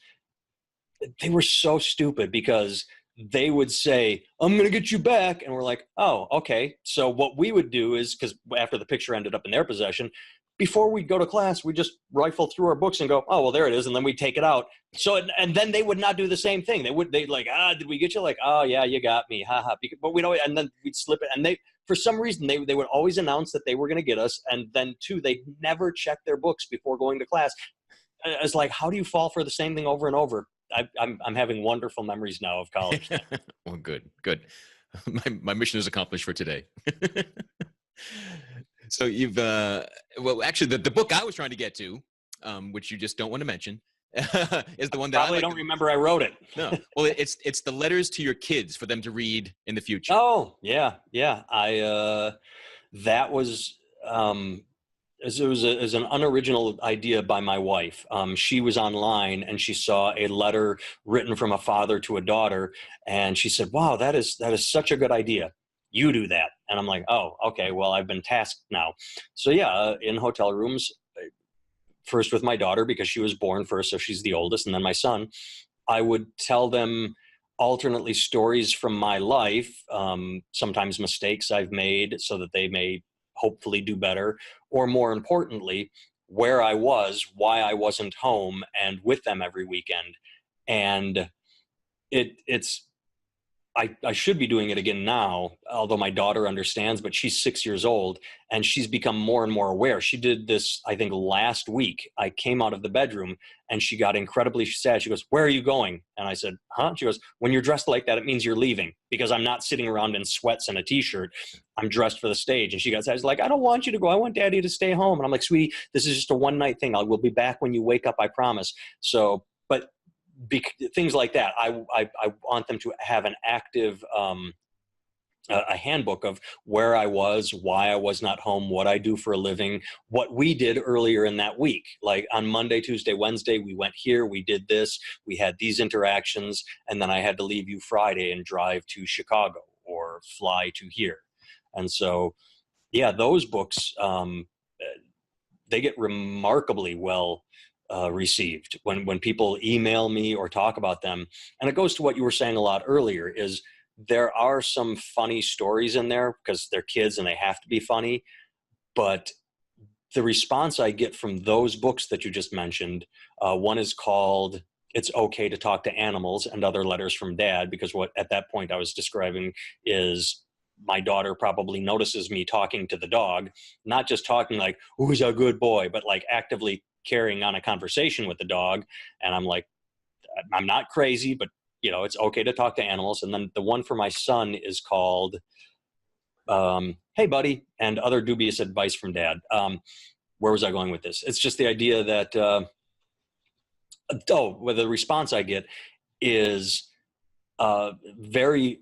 they were so stupid because they would say, "I'm going to get you back," and we're like, "Oh, okay." So what we would do is, because after the picture ended up in their possession, before we'd go to class, we just rifle through our books and go, "Oh, well, there it is," and then we take it out. So, and then they would not do the same thing. They'd like, "Did we get you?" Like, "Oh yeah, you got me, haha." But we don't, and then we'd slip it, and for some reason, they would always announce that they were going to get us, and then two, they never check their books before going to class. It's like, how do you fall for the same thing over and over? I'm having wonderful memories now of college. Well, good. My mission is accomplished for today. So you've well, actually, the book I was trying to get to, which you just don't want to mention, is the one that I don't remember I wrote it. No, well, it's the letters to your kids for them to read in the future. Oh yeah. That was it was an unoriginal idea by my wife. She was online and she saw a letter written from a father to a daughter, and she said, "Wow, that is such a good idea. You do that." And I'm like, "Oh, okay. Well, I've been tasked now." So yeah, in hotel rooms, first with my daughter because she was born first, so she's the oldest, and then my son, I would tell them alternately stories from my life, sometimes mistakes I've made so that they may hopefully do better, or more importantly, where I was, why I wasn't home and with them every weekend. And it's I should be doing it again now, although my daughter understands, but she's 6 years old and she's become more and more aware. She did this, I think, last week. I came out of the bedroom and she got incredibly sad. She goes, "Where are you going?" And I said, "Huh?" She goes, "When you're dressed like that, it means you're leaving, because I'm not sitting around in sweats and a t-shirt. I'm dressed for the stage." And she got sad. She's like, "I don't want you to go. I want Daddy to stay home." And I'm like, "Sweetie, this is just a one night thing. We'll be back when you wake up. I promise." So, but things like that, I want them to have an active a handbook of where I was, why I was not home, what I do for a living, what we did earlier in that week. Like on Monday, Tuesday, Wednesday, we went here, we did this, we had these interactions, and then I had to leave you Friday and drive to Chicago or fly to here. And so, yeah, those books, they get remarkably well received when people email me or talk about them. And it goes to what you were saying a lot earlier, is there are some funny stories in there because they're kids and they have to be funny. But the response I get from those books that you just mentioned, one is called "It's Okay to Talk to Animals and Other Letters from Dad," because what at that point I was describing is my daughter probably notices me talking to the dog, not just talking like, "Who's a good boy," but like actively carrying on a conversation with the dog. And I'm like, I'm not crazy, but it's okay to talk to animals. And then the one for my son is called "Hey Buddy and Other Dubious Advice from Dad." Where was I going with this? It's just the idea that well, the response I get is very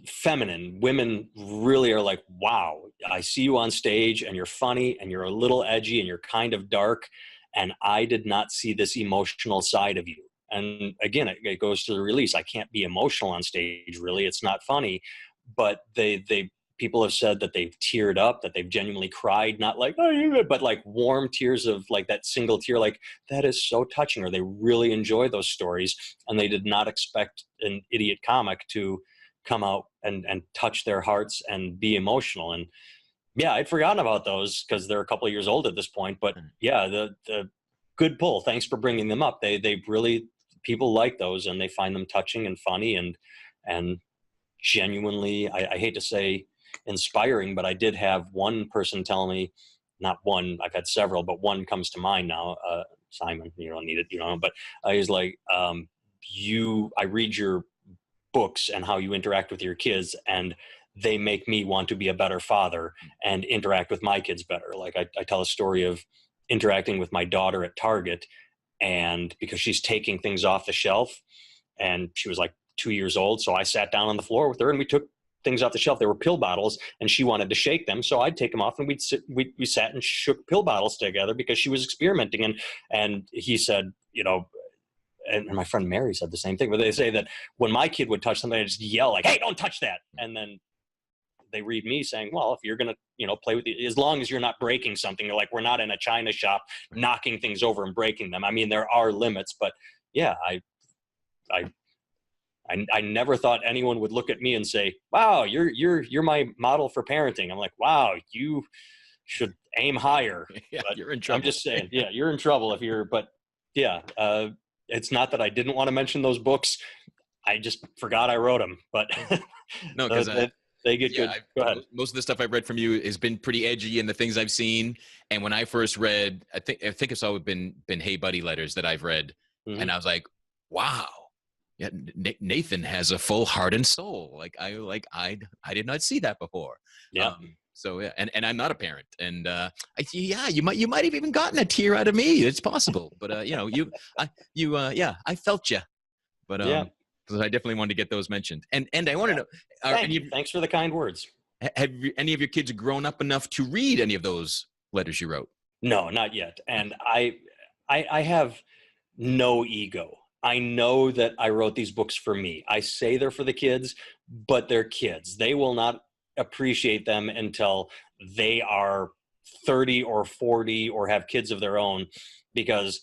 feminine. Women really are like, "Wow, I see you on stage and you're funny and you're a little edgy and you're kind of dark, and I did not see this emotional side of you." And again, it goes to the release. I can't be emotional on stage, really. It's not funny. But people have said that they've teared up, that they've genuinely cried, not like, "Oh," but like warm tears of like that single tear, like, that is so touching, or they really enjoy those stories and they did not expect an idiot comic to come out and touch their hearts and be emotional. And yeah, I'd forgotten about those because they're a couple of years old at this point. But yeah, the good pull. Thanks for bringing them up. They really, people like those and they find them touching and funny and genuinely, I hate to say inspiring, but I did have one person tell me, not one, I've had several, but one comes to mind now. Simon, you don't need it, but he's like, I read your books and how you interact with your kids, and they make me want to be a better father and interact with my kids better. Like I tell a story of interacting with my daughter at Target, and because she's taking things off the shelf, and she was like 2 years old. So I sat down on the floor with her and we took things off the shelf. They were pill bottles and she wanted to shake them. So I'd take them off and we sat and shook pill bottles together because she was experimenting. And he said, you know, and my friend Mary said the same thing, but they say that when my kid would touch something, I just yell like, hey, don't touch that. And then they read me saying, well, if you're going to, you know, play with it, as long as you're not breaking something, you're like, we're not in a china shop knocking things over and breaking them. I mean, there are limits, but yeah, I never thought anyone would look at me and say, wow, you're my model for parenting. I'm like, wow, you should aim higher. Yeah, but you're in trouble. I'm just saying, yeah, you're in trouble if you're, but yeah, it's not that I didn't want to mention those books. I just forgot I wrote them, but no, because they get good. Go ahead. Most of the stuff I've read from you has been pretty edgy in the things I've seen. And when I first read, I think it's always been Hey Buddy letters that I've read. Mm-hmm. And I was like, wow, yeah, Nathan has a full heart and soul. I did not see that before. Yeah. So yeah, and I'm not a parent, and you might have even gotten a tear out of me. It's possible, but I felt you, but yeah. So I definitely wanted to get those mentioned, and I want to know. Thanks for the kind words. Have any of your kids grown up enough to read any of those letters you wrote? No, not yet, and I have no ego. I know that I wrote these books for me. I say they're for the kids, but they're kids. They will not appreciate them until they are 30 or 40 or have kids of their own, because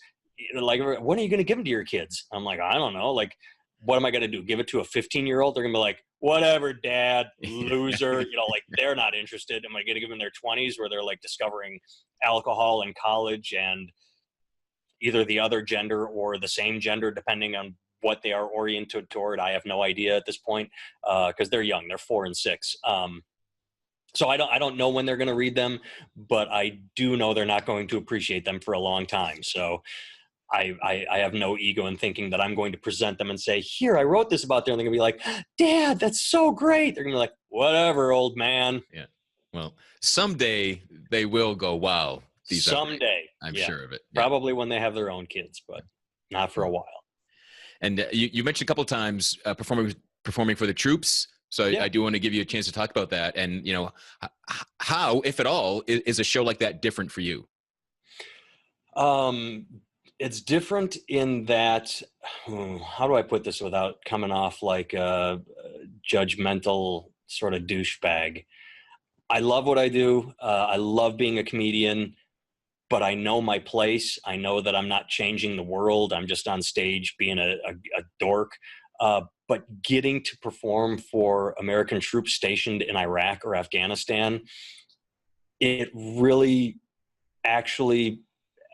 like, when are you going to give them to your kids? I'm like, I don't know. Like, what am I going to do? Give it to a 15-year-old? They're going to be like, whatever, dad, loser. You know, like, they're not interested. Am I going to give them their 20s where they're like discovering alcohol in college and either the other gender or the same gender, depending on what they are oriented toward? I have no idea at this point, because they're young. They're 4 and 6. So I don't know when they're going to read them, but I do know they're not going to appreciate them for a long time. So I have no ego in thinking that I'm going to present them and say, here, I wrote this about there. And they're going to be like, Dad, that's so great. They're going to be like, whatever, old man. Yeah. Well, someday they will go, wow. Someday. I'm sure of it. Yeah. Probably when they have their own kids, but not for a while. And you mentioned a couple of times performing for the troops. So I do want to give you a chance to talk about that. And, you know, how, if at all, is a show like that different for you? It's different in that, how do I put this without coming off like a judgmental sort of douchebag? I love what I do. I love being a comedian, but I know my place. I know that I'm not changing the world. I'm just on stage being a dork. But getting to perform for American troops stationed in Iraq or Afghanistan, it really actually,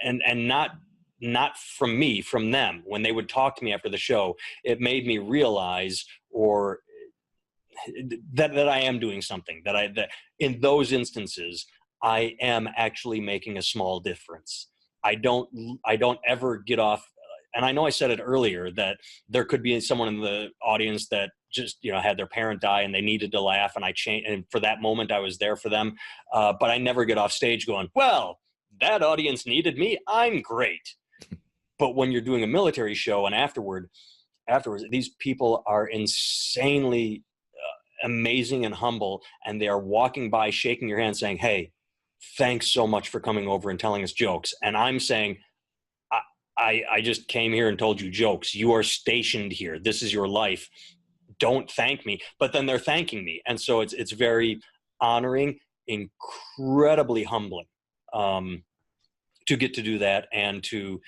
and not from me, from them, when they would talk to me after the show, it made me realize that I am doing something, that in those instances, I am actually making a small difference. I don't ever get off. And I know I said it earlier that there could be someone in the audience that just, you know, had their parent die and they needed to laugh, and I changed. And for that moment, I was there for them. But I never get off stage going, well, that audience needed me. I'm great. But when you're doing a military show and afterwards, these people are insanely amazing and humble, and they are walking by, shaking your hand, saying, hey, thanks so much for coming over and telling us jokes. And I'm saying, I just came here and told you jokes. You are stationed here. This is your life. Don't thank me. But then they're thanking me. And so it's very honoring, incredibly humbling to get to do that, and to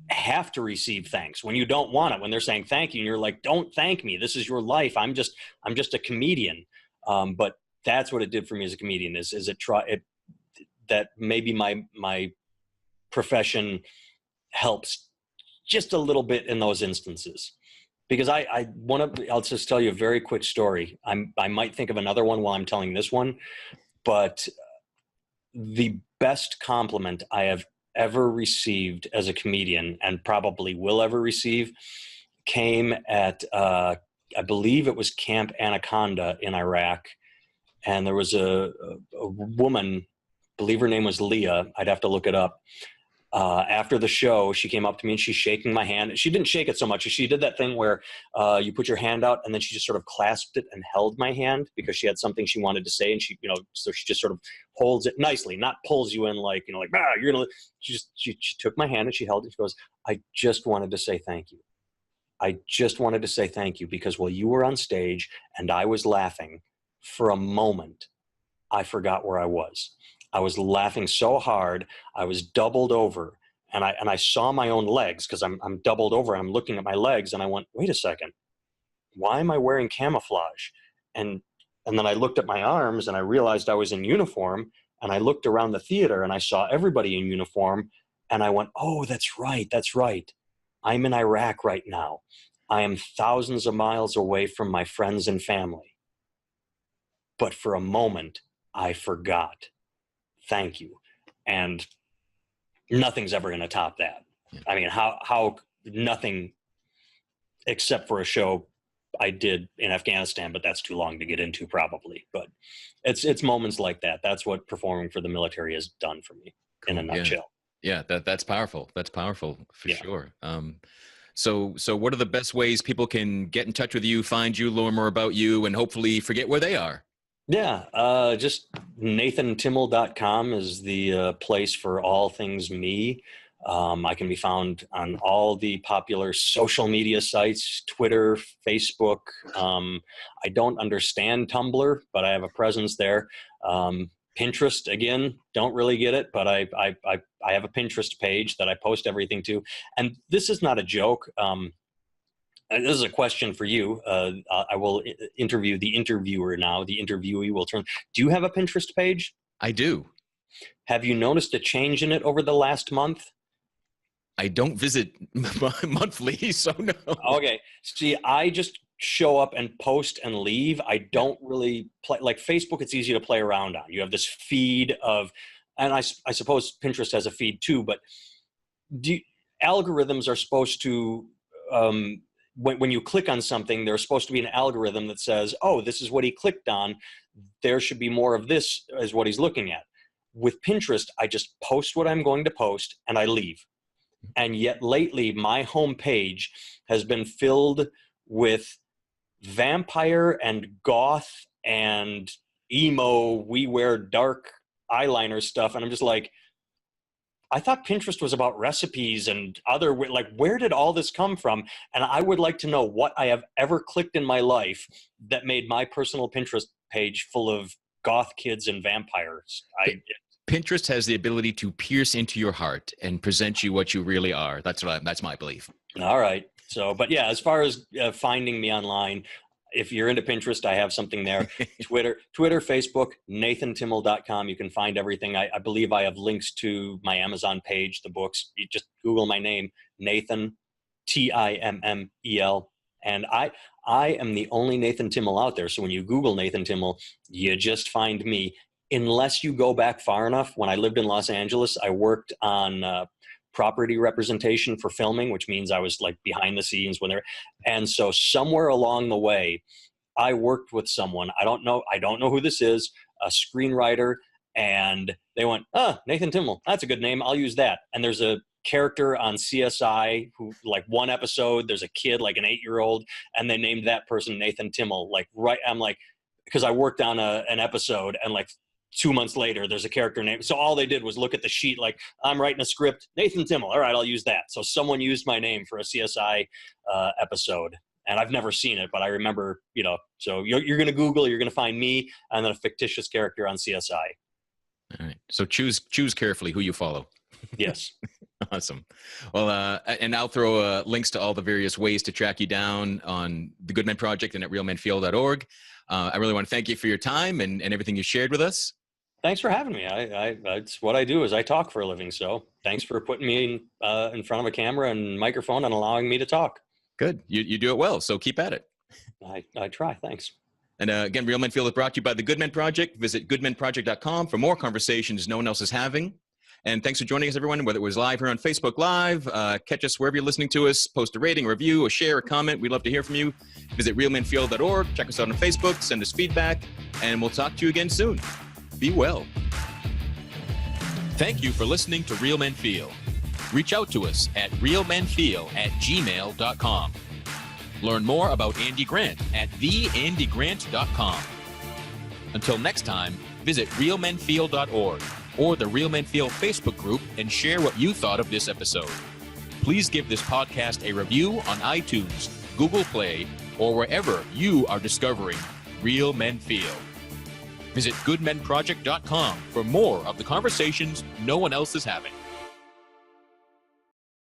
have to receive thanks when you don't want it, when they're saying thank you and you're like, don't thank me. This is your life. I'm just a comedian. But that's what it did for me as a comedian is that maybe my profession helps just a little bit in those instances, because I'll just tell you a very quick story. I might think of another one while I'm telling this one, but the best compliment I have ever received as a comedian, and probably will ever receive, came at, I believe it was Camp Anaconda in Iraq. And there was a woman, I believe her name was Leah. I'd have to look it up. After the show, she came up to me and she's shaking my hand. She didn't shake it so much. She did that thing where you put your hand out and then she just sort of clasped it and held my hand because she had something she wanted to say. And she, so she just sort of holds it nicely, not pulls you in like, like, you're going to, she took my hand and she held it. She goes, I just wanted to say thank you. I just wanted to say thank you because while you were on stage and I was laughing, for a moment, I forgot where I was. I was laughing so hard, I was doubled over, and I saw my own legs because I'm doubled over and I'm looking at my legs and I went, wait a second, why am I wearing camouflage? And then I looked at my arms and I realized I was in uniform, and I looked around the theater and I saw everybody in uniform and I went, oh, that's right. I'm in Iraq right now. I am thousands of miles away from my friends and family. But for a moment, I forgot. Thank you. And nothing's ever going to top that. Yeah. I mean, how nothing except for a show I did in Afghanistan, but that's too long to get into probably. But it's moments like that. That's what performing for the military has done for me in a nutshell. Yeah, that's powerful. That's powerful for sure. So what are the best ways people can get in touch with you, find you, learn more about you, and hopefully forget where they are? Yeah, just nathantimmel.com is the place for all things me. I can be found on all the popular social media sites, Twitter, Facebook. I don't understand Tumblr, but I have a presence there. Pinterest, again, don't really get it, but I have a Pinterest page that I post everything to. And this is not a joke. This is a question for you. I will interview the interviewer now. The interviewee will turn. Do you have a Pinterest page? I do. Have you noticed a change in it over the last month? I don't visit monthly, so no. Okay. See, I just show up and post and leave. I don't really play. Like Facebook, it's easy to play around on. You have this feed of, and I suppose Pinterest has a feed too, but algorithms are supposed to, when you click on something, there's supposed to be an algorithm that says, oh, this is what he clicked on. There should be more of this is what he's looking at. With Pinterest, I just post what I'm going to post and I leave. And yet lately, my homepage has been filled with vampire and goth and emo, we wear dark eyeliner stuff. And I'm just like, I thought Pinterest was about recipes and other, like, where did all this come from? And I would like to know what I have ever clicked in my life that made my personal Pinterest page full of goth kids and vampires. Pinterest has the ability to pierce into your heart and present you what you really are. That's my belief. All right. So, but yeah, as far as finding me online, if you're into Pinterest, I have something there. Twitter, Facebook, nathantimmel.com. You can find everything. I believe I have links to my Amazon page, the books. You just Google my name, Nathan, Timmel. And I am the only Nathan Timmel out there. So when you Google Nathan Timmel, you just find me. Unless you go back far enough, when I lived in Los Angeles, I worked on property representation for filming, which means I was like behind the scenes when they're, and so somewhere along the way, I worked with someone, I don't know who this is, a screenwriter, and they went, Nathan Timmel, that's a good name, I'll use that. And there's a character on CSI who, like, one episode, there's a kid, like an 8-year-old, and they named that person Nathan Timmel. Like, right, I'm like, because I worked on an episode, and like 2 months later, there's a character name. So all they did was look at the sheet, like, I'm writing a script, Nathan Timmel. All right, I'll use that. So someone used my name for a CSI episode. And I've never seen it, but I remember, so you're going to Google, you're going to find me and then a fictitious character on CSI. All right. So choose carefully who you follow. Yes. Awesome. Well, and I'll throw links to all the various ways to track you down on the Good Men Project and at realmenfeel.org. I really want to thank you for your time and everything you shared with us. Thanks for having me. It's what I do is I talk for a living. So thanks for putting me in front of a camera and microphone and allowing me to talk. Good. You do it well. So keep at it. I try. Thanks. And again, Real Men Feel is brought to you by the Good Men Project. Visit goodmenproject.com for more conversations no one else is having. And thanks for joining us, everyone, whether it was live here on Facebook Live, catch us wherever you're listening to us, post a rating, a review, a share, a comment. We'd love to hear from you. Visit realmenfeel.org, check us out on Facebook, send us feedback, and we'll talk to you again soon. Be well. Thank you for listening to Real Men Feel. Reach out to us at realmenfeel@gmail.com. Learn more about Andy Grant at theandygrant.com. Until next time, visit realmenfeel.org or the Real Men Feel Facebook group and share what you thought of this episode. Please give this podcast a review on iTunes, Google Play, or wherever you are discovering Real Men Feel. Visit goodmenproject.com for more of the conversations no one else is having.